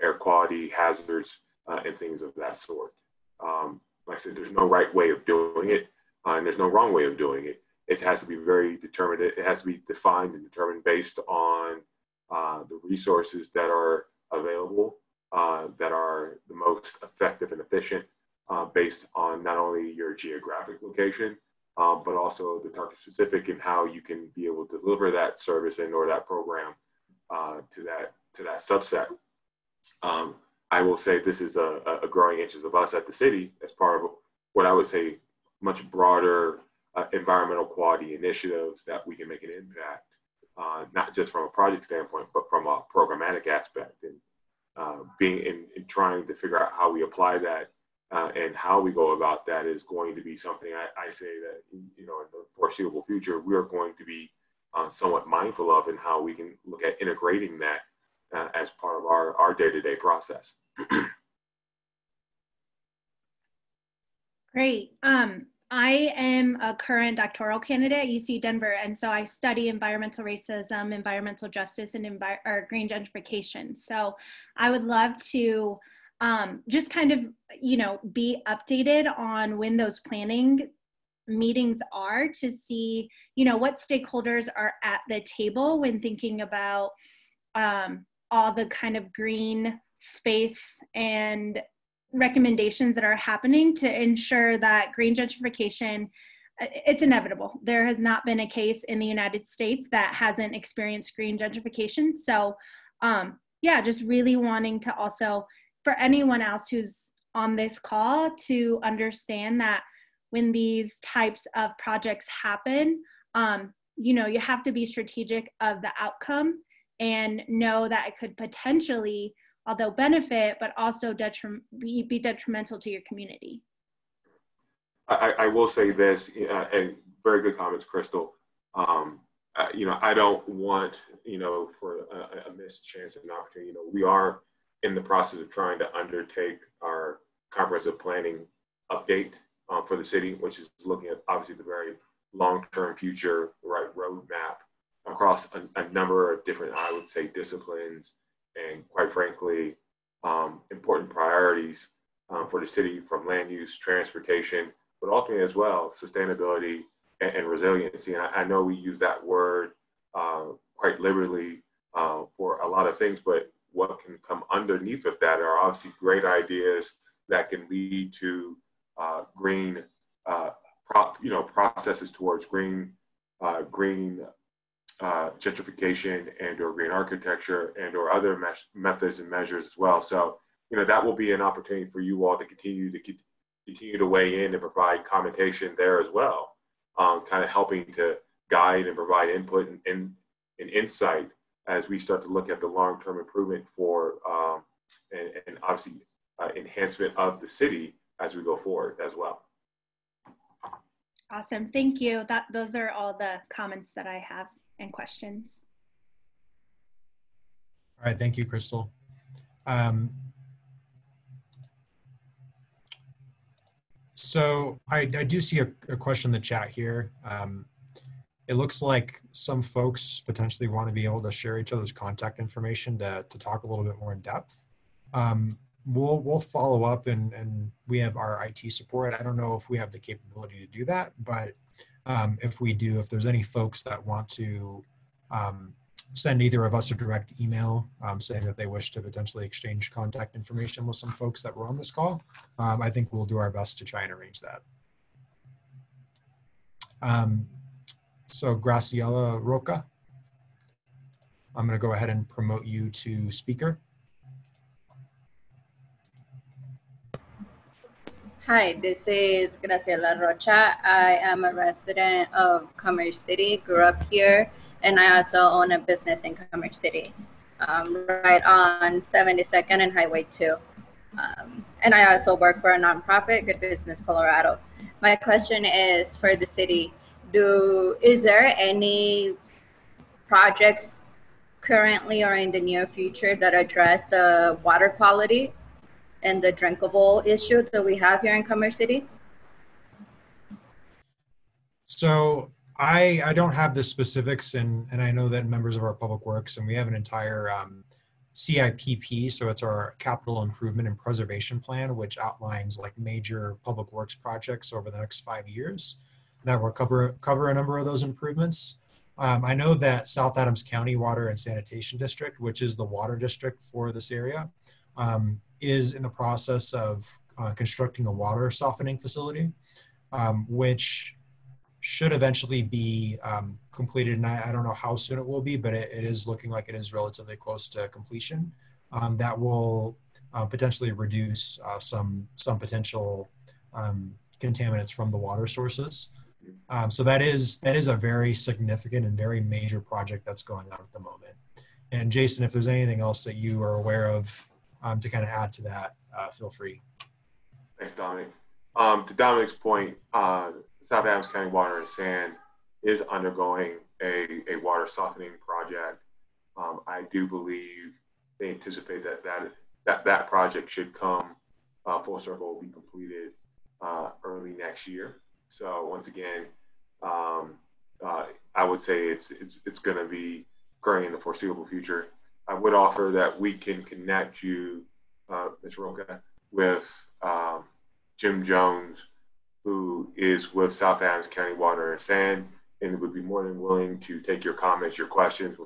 air quality hazards and things of that sort. Like I said, there's no right way of doing it, and there's no wrong way of doing it. It has to be very determined. It has to be defined and determined based on the resources that are available, that are the most effective and efficient, based on not only your geographic location, but also the target specific and how you can be able to deliver that service and or that program to that subset. I will say this is a growing interest of us at the city as part of what I would say much broader environmental quality initiatives that we can make an impact, not just from a project standpoint, but from a programmatic aspect, and being in trying to figure out how we apply that and how we go about that is going to be something I say that, you know, in the foreseeable future, we're going to be somewhat mindful of, and how we can look at integrating that as part of our day-to-day process. Great. I am a current doctoral candidate at UC Denver, and so I study environmental racism, environmental justice, and green gentrification. So I would love to just kind of, you know, be updated on when those planning meetings are to see, you know, what stakeholders are at the table when thinking about all the kind of green space and recommendations that are happening to ensure that green gentrification, it's inevitable. There has not been a case in the United States that hasn't experienced green gentrification. So yeah, just really wanting to also, for anyone else who's on this call, to understand that when these types of projects happen, you know, you have to be strategic of the outcome and know that it could potentially, although benefit, but also be detrimental to your community. I will say this, and very good comments, Crystal. You know, I don't want, you know, for a missed chance and opportunity. You know, we are in the process of trying to undertake our comprehensive planning update for the city, which is looking at obviously the very long-term future, right, roadmap across a number of different, I would say, disciplines and quite frankly, important priorities for the city, from land use, transportation, but ultimately as well, sustainability and resiliency. And I know we use that word quite liberally for a lot of things, but what can come underneath of that are obviously great ideas that can lead to green, processes towards green gentrification and or green architecture and or other methods and measures as well. So, that will be an opportunity for you all to continue to weigh in and provide commentation there as well, kind of helping to guide and provide input and insight as we start to look at the long-term improvement for and obviously enhancement of the city as we go forward as well. Awesome, thank you. Those are all the comments that I have and questions. All right, thank you, Crystal. So I do see a question in the chat here. It looks like some folks potentially want to be able to share each other's contact information to talk a little bit more in depth. We'll follow up and we have our IT support. I don't know if we have the capability to do that, but if we do, if there's any folks that want to send either of us a direct email saying that they wish to potentially exchange contact information with some folks that were on this call, I think we'll do our best to try and arrange that. So Graciela Roca, I'm going to go ahead and promote you to speaker. Hi, this is Graciela Rocha. I am a resident of Commerce City, grew up here, and I also own a business in Commerce City, right on 72nd and Highway 2. And I also work for a nonprofit, Good Business Colorado. My question is for the city, is there any projects currently or in the near future that address the water quality and the drinkable issue that we have here in Commerce City? So I don't have the specifics, and I know that members of our public works, and we have an entire CIPP, so it's our capital improvement and preservation plan, which outlines like major public works projects over the next 5 years that will cover a number of those improvements. I know that South Adams County Water and Sanitation District, which is the water district for this area, is in the process of constructing a water softening facility, which should eventually be completed. And I don't know how soon it will be, but it is looking like it is relatively close to completion. That will potentially reduce some potential contaminants from the water sources. So that is a very significant and very major project that's going on at the moment. And Jason, if there's anything else that you are aware of to kind of add to that, feel free. Thanks, Dominic. To Dominic's point, South Adams County Water and Sand is undergoing a water softening project. I do believe they anticipate that project should come full circle, will be completed early next year. So once again, I would say it's going to be occurring in the foreseeable future. I would offer that we can connect you, Ms. Roca, with Jim Jones, who is with South Adams County Water and Sand, and would be more than willing to take your comments, your questions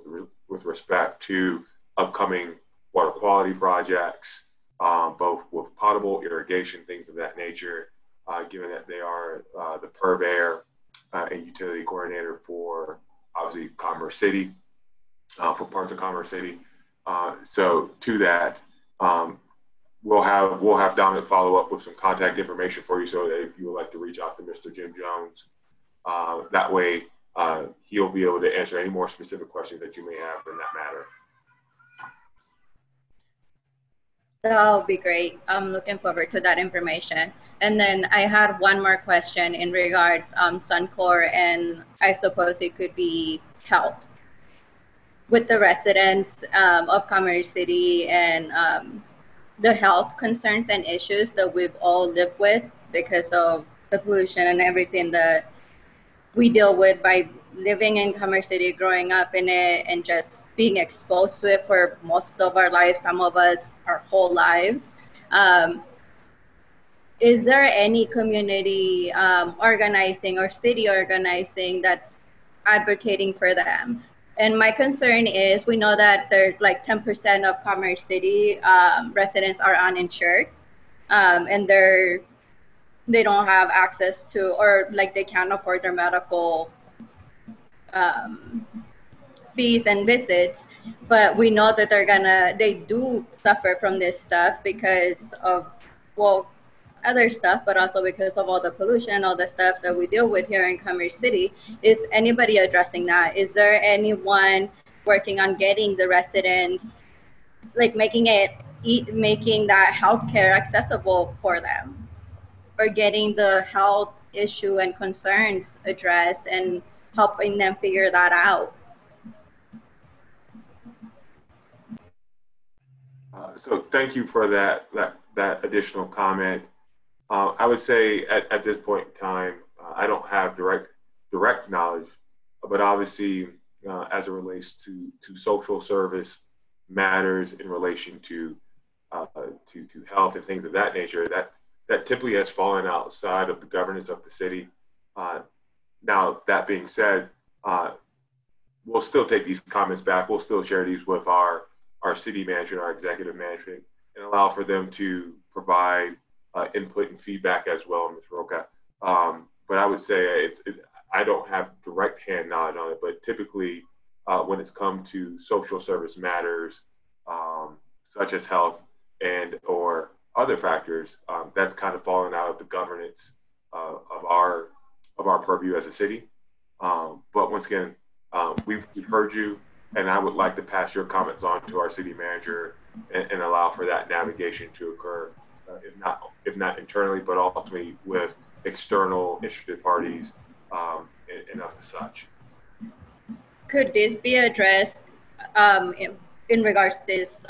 with respect to upcoming water quality projects, both with potable irrigation, things of that nature, given that they are the purveyor and utility coordinator for obviously Commerce City, for parts of Commerce City. So to that, we'll have Dominic follow up with some contact information for you, so that if you would like to reach out to Mr. Jim Jones, that way he'll be able to answer any more specific questions that you may have in that matter. That would be great. I'm looking forward to that information. And then I had one more question in regards Suncor, and I suppose it could be helped with the residents of Commerce City and the health concerns and issues that we've all lived with because of the pollution and everything that we deal with by living in Commerce City, growing up in it, and just being exposed to it for most of our lives, some of us our whole lives. Is there any community organizing or city organizing that's advocating for them? And my concern is, we know that there's like 10% of Commerce City residents are uninsured, and they don't have access to, or like they can't afford their medical fees and visits. But we know that they do suffer from this stuff because of, well, other stuff, but also because of all the pollution, all the stuff that we deal with here in Commerce City. Is anybody addressing that? Is there anyone working on getting the residents, like making that healthcare accessible for them, or getting the health issue and concerns addressed and helping them figure that out? So thank you for that additional comment. I would say at this point in time, I don't have direct knowledge, but obviously as it relates to social service matters in relation to health and things of that nature, that typically has fallen outside of the governance of the city. Now, that being said, we'll still take these comments back. We'll still share these with our city manager and our executive management, and allow for them to provide input and feedback as well, Ms. Roca. But I would say I don't have direct hand knowledge on it, but typically when it's come to social service matters, such as health and or other factors, that's kind of fallen out of the governance of our purview as a city. But once again, we've heard you, and I would like to pass your comments on to our city manager and allow for that navigation to occur, if not internally, but ultimately with external interested parties and of the such. Could this be addressed in regards to this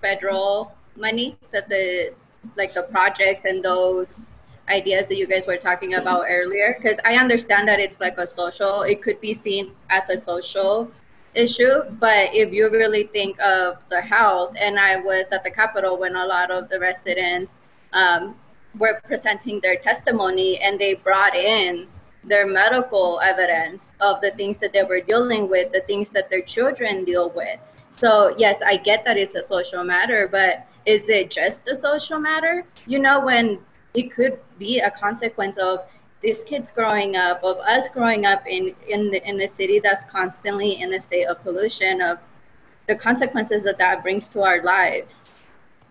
federal money that the projects and those ideas that you guys were talking about earlier? Because I understand that it's like it could be seen as a social issue, but if you really think of the health, and I was at the Capitol when a lot of the residents were presenting their testimony, and they brought in their medical evidence of the things that they were dealing with, the things that their children deal with. So yes, I get that it's a social matter, but is it just a social matter? You know, when it could be a consequence of these kids growing up, of us growing up in the city that's constantly in a state of pollution, of the consequences that brings to our lives.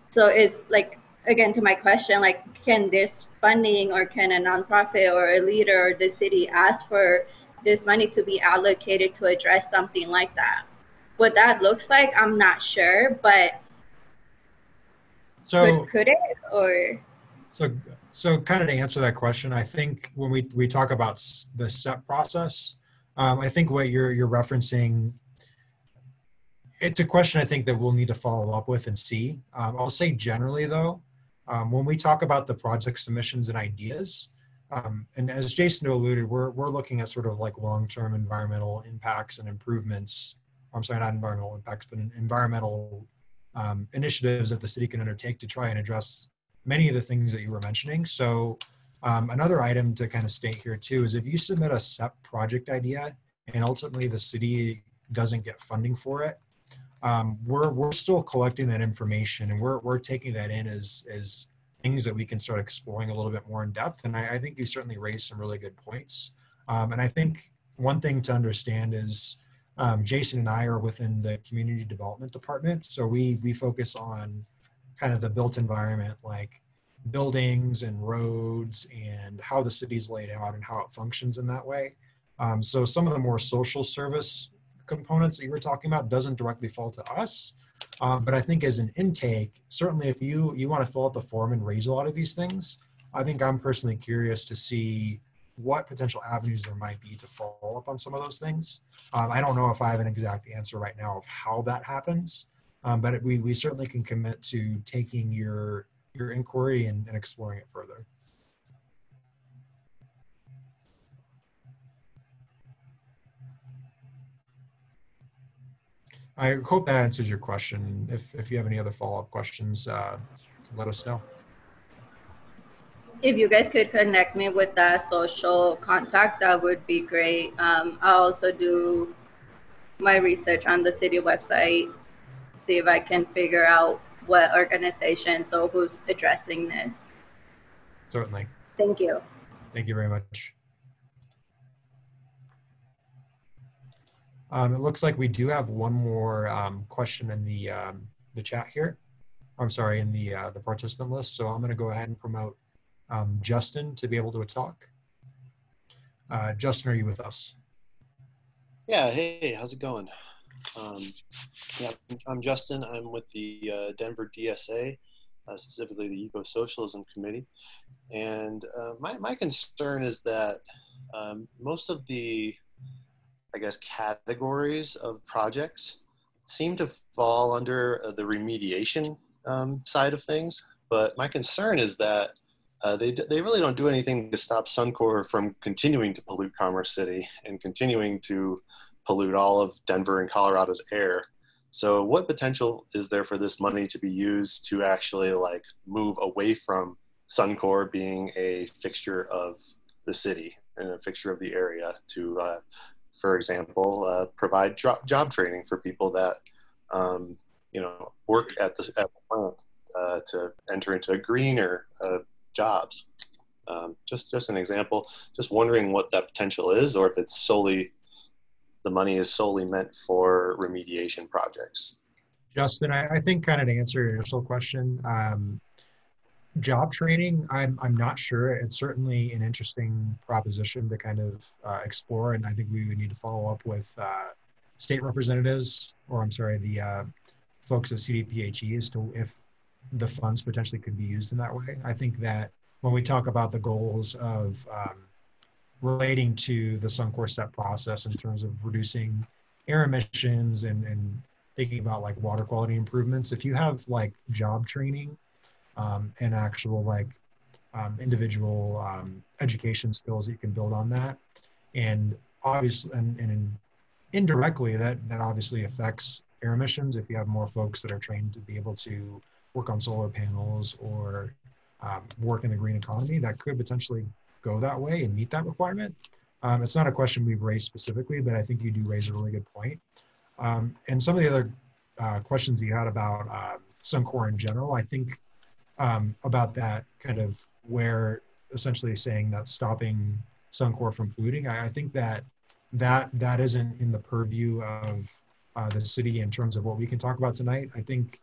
So it's like, again, to my question, like, can this funding, or can a nonprofit or a leader or the city ask for this money to be allocated to address something like that? What that looks like, I'm not sure, but so could it, or? So kind of to answer that question, I think when we talk about the SEP process, I think what you're referencing, it's a question I think that we'll need to follow up with and see. I'll say generally though, when we talk about the project submissions and ideas, and as Jason alluded, we're looking at sort of like long-term environmental impacts and improvements. I'm sorry, not environmental impacts, but environmental initiatives that the city can undertake to try and address many of the things that you were mentioning. So another item to kind of state here too is if you submit a SEP project idea and ultimately the city doesn't get funding for it, we're still collecting that information, and we're taking that in as things that we can start exploring a little bit more in depth. And I think you certainly raised some really good points. And I think one thing to understand is Jason and I are within the community development department. So we focus on kind of the built environment, like buildings and roads and how the city's laid out and how it functions in that way. So some of the more social service components that you were talking about doesn't directly fall to us. But I think as an intake, certainly if you want to fill out the form and raise a lot of these things, I think I'm personally curious to see what potential avenues there might be to follow up on some of those things. I don't know if I have an exact answer right now of how that happens, but we certainly can commit to taking your inquiry and exploring it further. I hope that answers your question. If you have any other follow-up questions, let us know. If you guys could connect me with that social contact, that would be great. I'll also do my research on the city website, see if I can figure out what organizations or who's addressing this. Certainly. Thank you. Thank you very much. It looks like we do have one more question in the chat here. I'm sorry, in the participant list. So I'm going to go ahead and promote Justin to be able to talk. Justin, are you with us? Yeah, hey, how's it going? Yeah, I'm Justin. I'm with the Denver DSA, specifically the Eco-Socialism Committee. And my concern is that most of the, I guess, categories of projects seem to fall under the remediation side of things. But my concern is that they really don't do anything to stop Suncor from continuing to pollute Commerce City and continuing to pollute all of Denver and Colorado's air. So what potential is there for this money to be used to actually like move away from Suncor being a fixture of the city and a fixture of the area to, for example, provide job training for people that, you know, work at the plant to enter into greener jobs. Just an example, just wondering what that potential is, or if it's solely, the money is solely meant for remediation projects. Justin, I think kind of to answer your initial question, job training, I'm not sure. It's certainly an interesting proposition to kind of explore, and I think we would need to follow up with state representatives, or I'm sorry, the folks at CDPHE as to if the funds potentially could be used in that way. I think that when we talk about the goals of relating to the Suncor SEP process in terms of reducing air emissions and thinking about like water quality improvements, if you have like job training and actual like individual education skills that you can build on that, and obviously and indirectly that obviously affects air emissions if you have more folks that are trained to be able to work on solar panels or work in the green economy, that could potentially go that way and meet that requirement. It's not a question we've raised specifically, but I think you do raise a really good point. And some of the other questions you had about Suncor in general, I think about that kind of where essentially saying that stopping Suncor from polluting, I think that isn't in the purview of the city in terms of what we can talk about tonight. I think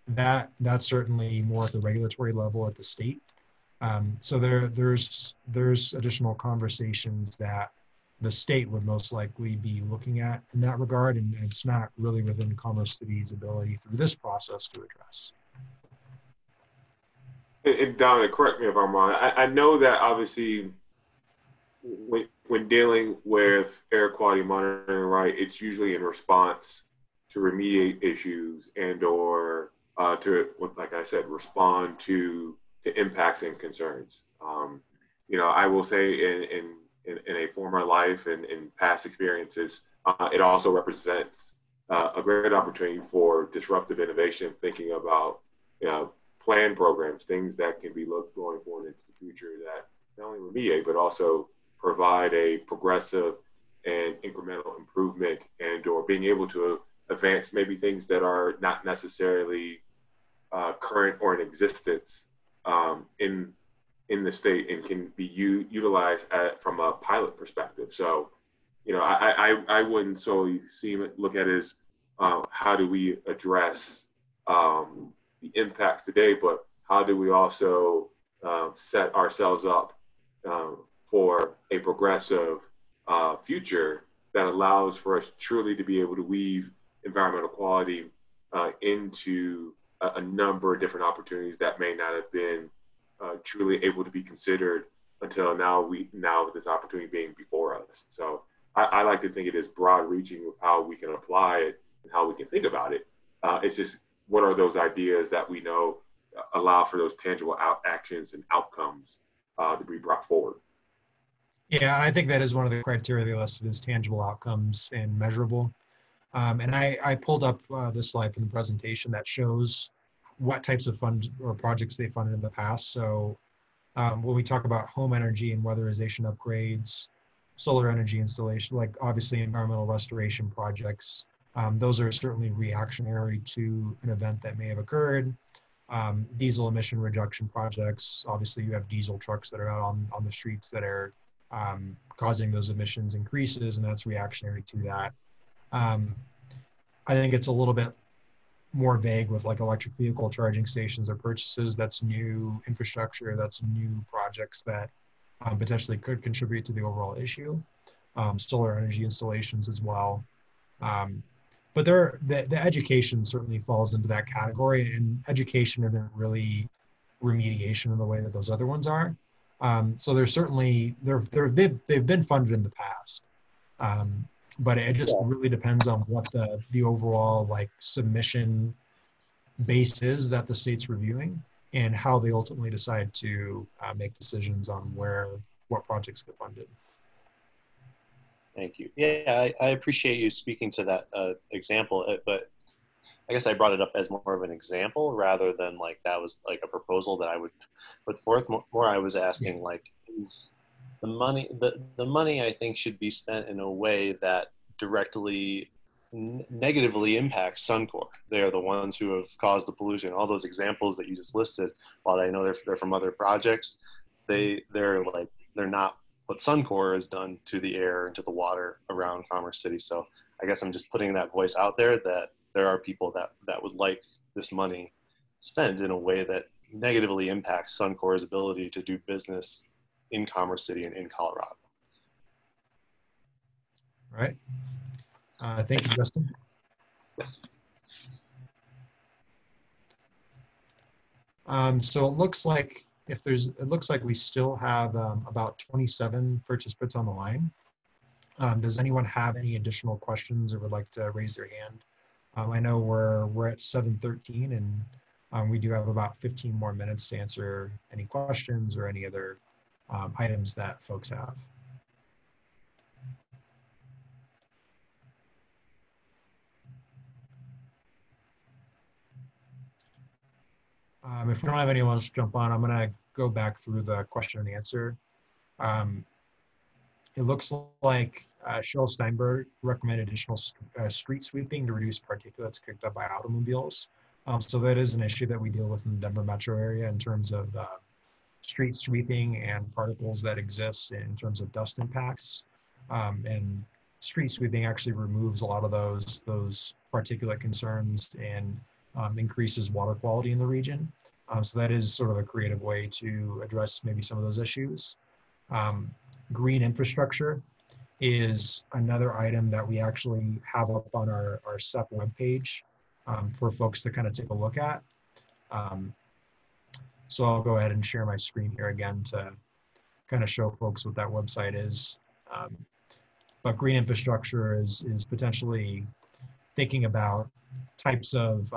that's certainly more at the regulatory level at the state. So there's additional conversations that the state would most likely be looking at in that regard, and it's not really within Commerce City's ability through this process to address. And Dominic, correct me if I'm wrong. I know that obviously when dealing with air quality monitoring, right, it's usually in response to remediate issues and or to, like I said, respond to impacts and concerns. You know, I will say in a former life and in past experiences, it also represents a great opportunity for disruptive innovation, thinking about, you know, plan programs, things that can be looked going forward into the future that not only remediate, but also provide a progressive and incremental improvement and or being able to advance maybe things that are not necessarily current or in existence in the state and can be utilized from a pilot perspective. So, you know, I wouldn't solely look at it as how do we address the impacts today, but how do we also set ourselves up for a progressive future that allows for us truly to be able to weave environmental quality into a number of different opportunities that may not have been truly able to be considered until now with this opportunity being before us. So I like to think it is broad reaching with how we can apply it and how we can think about it. It's just, what are those ideas that we know allow for those tangible actions and outcomes to be brought forward? Yeah, I think that is one of the criteria they listed as tangible outcomes and measurable. And I pulled up this slide from the presentation that shows what types of funds or projects they funded in the past. So when we talk about home energy and weatherization upgrades, solar energy installation, like obviously environmental restoration projects, those are certainly reactionary to an event that may have occurred. Diesel emission reduction projects, obviously you have diesel trucks that are out on the streets that are causing those emissions increases, and that's reactionary to that. I think it's a little bit more vague with like electric vehicle charging stations or purchases. That's new infrastructure, that's new projects that potentially could contribute to the overall issue. Solar energy installations as well. But the education certainly falls into that category, and education isn't really remediation in the way that those other ones are. So there's certainly, they've been funded in the past. But it just really depends on what the overall like submission base is that the state's reviewing and how they ultimately decide to make decisions on what projects get funded. Thank you. Yeah, I appreciate you speaking to that example, but I guess I brought it up as more of an example rather than like that was like a proposal that I would put forth. More I was asking like, is the money I think should be spent in a way that directly negatively impacts Suncor. They are the ones who have caused the pollution. All those examples that you just listed, while I know they're from other projects, they're not what Suncor has done to the air and to the water around Commerce City. So I guess I'm just putting that voice out there that there are people that would like this money spent in a way that negatively impacts Suncor's ability to do business in Commerce City and in Colorado. All right. Thank you, Justin. Yes. So it looks like we still have about 27 participants on the line. Does anyone have any additional questions or would like to raise their hand? I know we're at 7:13 and we do have about 15 more minutes to answer any questions or any other items that folks have. If we don't have anyone else jump on, I'm going to go back through the question and answer. It looks like Cheryl Steinberg recommended additional street sweeping to reduce particulates kicked up by automobiles. So that is an issue that we deal with in the Denver metro area in terms of street sweeping and particles that exist in terms of dust impacts. And street sweeping actually removes a lot of those particulate concerns and increases water quality in the region. So that is sort of a creative way to address maybe some of those issues. Green infrastructure is another item that we actually have up on our SEP webpage for folks to kind of take a look at. So I'll go ahead and share my screen here again to kind of show folks what that website is. But green infrastructure is potentially thinking about types of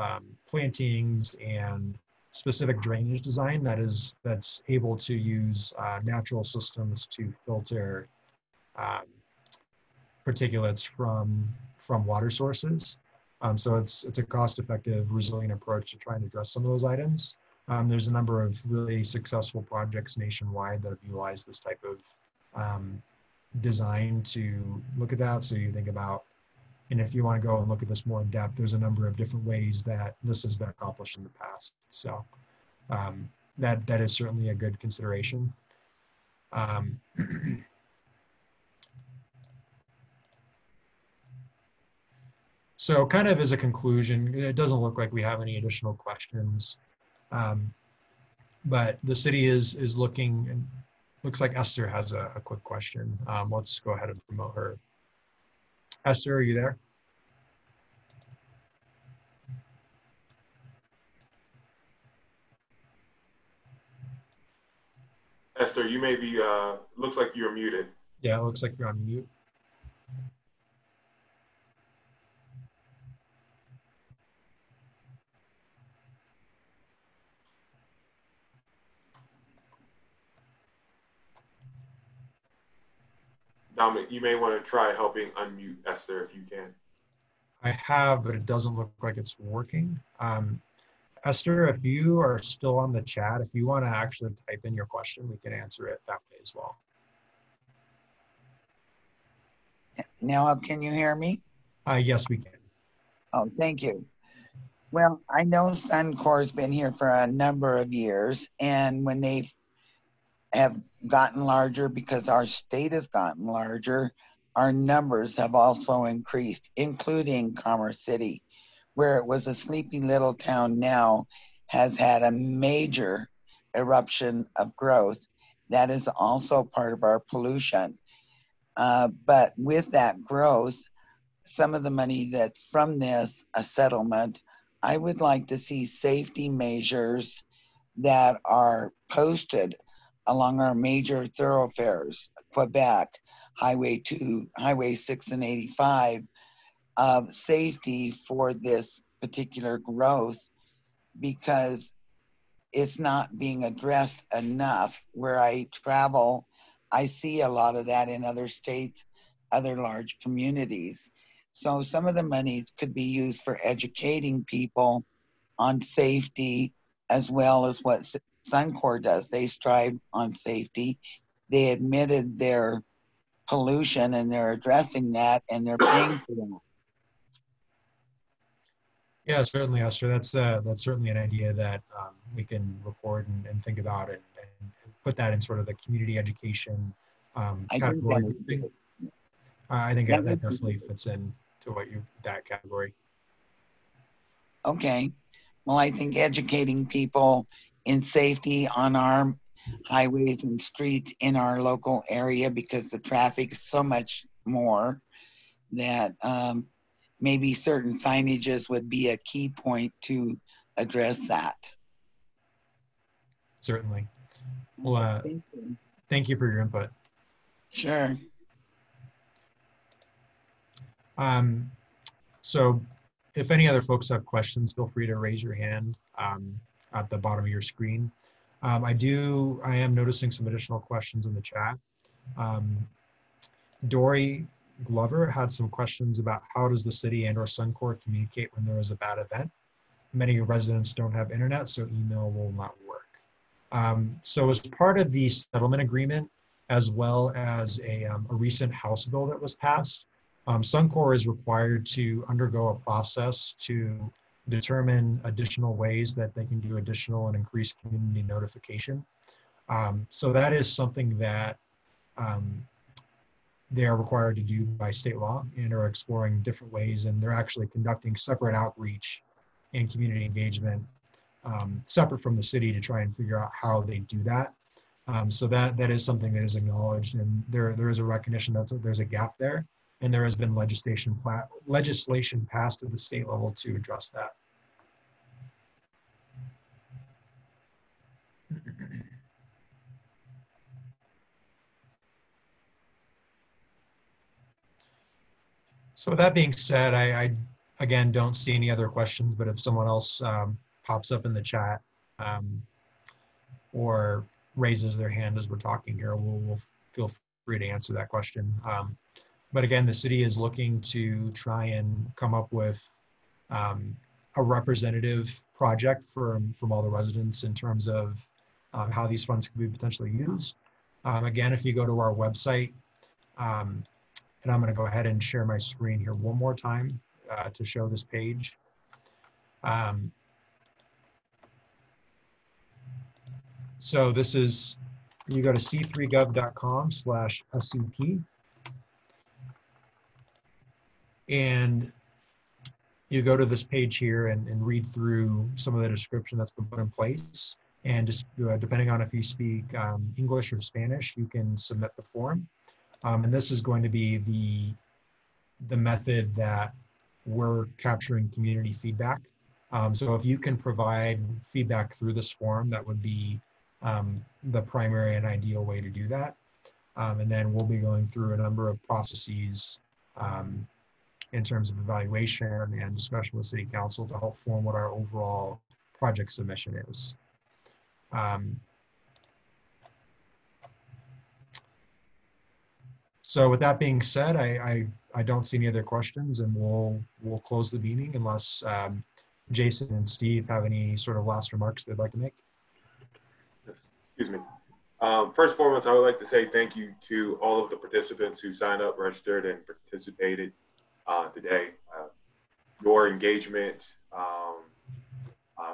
plantings and specific drainage design that's able to use natural systems to filter particulates from water sources. So it's a cost-effective, resilient approach to trying to address some of those items. There's a number of really successful projects nationwide that have utilized this type of design to look at that. So you think about, and if you want to go and look at this more in depth, there's a number of different ways that this has been accomplished in the past. So that is certainly a good consideration. So kind of as a conclusion, it doesn't look like we have any additional questions. But the city is looking, and looks like Esther has a quick question. Let's go ahead and promote her. Esther, are you there? Esther, you may be, looks like you're muted. Yeah, it looks like you're on mute. Dominic, you may want to try helping unmute Esther if you can. I have, but it doesn't look like it's working. Esther, if you are still on the chat, if you want to actually type in your question, we can answer it that way as well. Now, can you hear me? Yes, we can. Oh, thank you. Well, I know Suncor's been here for a number of years, and when they have gotten larger, because our state has gotten larger, our numbers have also increased, including Commerce City, where it was a sleepy little town now, has had a major eruption of growth. That is also part of our pollution. But with that growth, some of the money that's from this, a settlement, I would like to see safety measures that are posted along our major thoroughfares, Quebec, Highway 2, Highway 6 and 85, of safety for this particular growth, because it's not being addressed enough. Where I travel, I see a lot of that in other states, other large communities. So some of the monies could be used for educating people on safety, as well as what Suncor does. They strive on safety. They admitted their pollution and they're addressing that, and they're paying for that. Yeah, certainly, Esther. That's certainly an idea that we can record and think about and put that in sort of the community education category. I think that definitely fits in to that category. Okay. Well, I think educating people in safety on our highways and streets in our local area, because the traffic is so much more, that maybe certain signages would be a key point to address that. Certainly. Well, thank you for your input. Sure. So if any other folks have questions, feel free to raise your hand at the bottom of your screen. I am noticing some additional questions in the chat. Dory Glover had some questions about how does the city and or Suncor communicate when there is a bad event? Many residents don't have internet, so email will not work. So as part of the settlement agreement, as well as a recent House bill that was passed, Suncor is required to undergo a process to determine additional ways that they can do additional and increased community notification. So that is something that they are required to do by state law and are exploring different ways, and they're actually conducting separate outreach and community engagement separate from the city to try and figure out how they do that. So that is something that is acknowledged, and there is a recognition that there's a gap there, and there has been legislation passed at the state level to address that. So with that being said, I again don't see any other questions, but if someone else pops up in the chat or raises their hand as we're talking here, we'll feel free to answer that question. But again, the city is looking to try and come up with a representative project from all the residents in terms of how these funds can be potentially used. Again, if you go to our website, and I'm going to go ahead and share my screen here one more time to show this page. So this is, you go to c3gov.com/SEP, and you go to this page here and read through some of the description that's been put in place. And just depending on if you speak English or Spanish, you can submit the form. And this is going to be the method that we're capturing community feedback. So if you can provide feedback through this form, that would be the primary and ideal way to do that. And then we'll be going through a number of processes in terms of evaluation and discussion with City Council to help form what our overall project submission is. So with that being said, I I don't see any other questions, and we'll close the meeting unless Jason and Steve have any sort of last remarks they'd like to make. Excuse me. First and foremost, I would like to say thank you to all of the participants who signed up, registered, and participated today. Your engagement,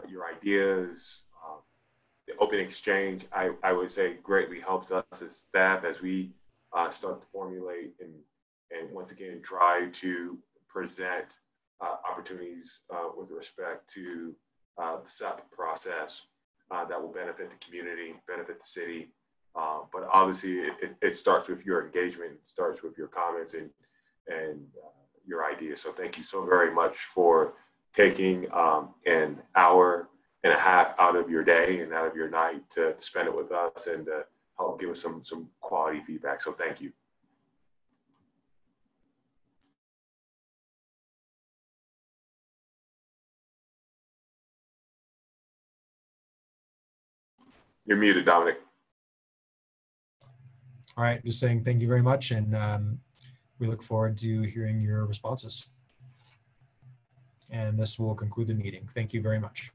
your ideas, the open exchange, I would say greatly helps us as staff as we start to formulate and once again try to present opportunities with respect to the SEP process that will benefit the community, benefit the city. But obviously it starts with your engagement, it starts with your comments and your ideas. So thank you so very much for taking an hour and a half out of your day and out of your night to spend it with us and help give us some quality feedback. So thank you. You're muted, Dominic. All right, just saying thank you very much, and we look forward to hearing your responses. And this will conclude the meeting. Thank you very much.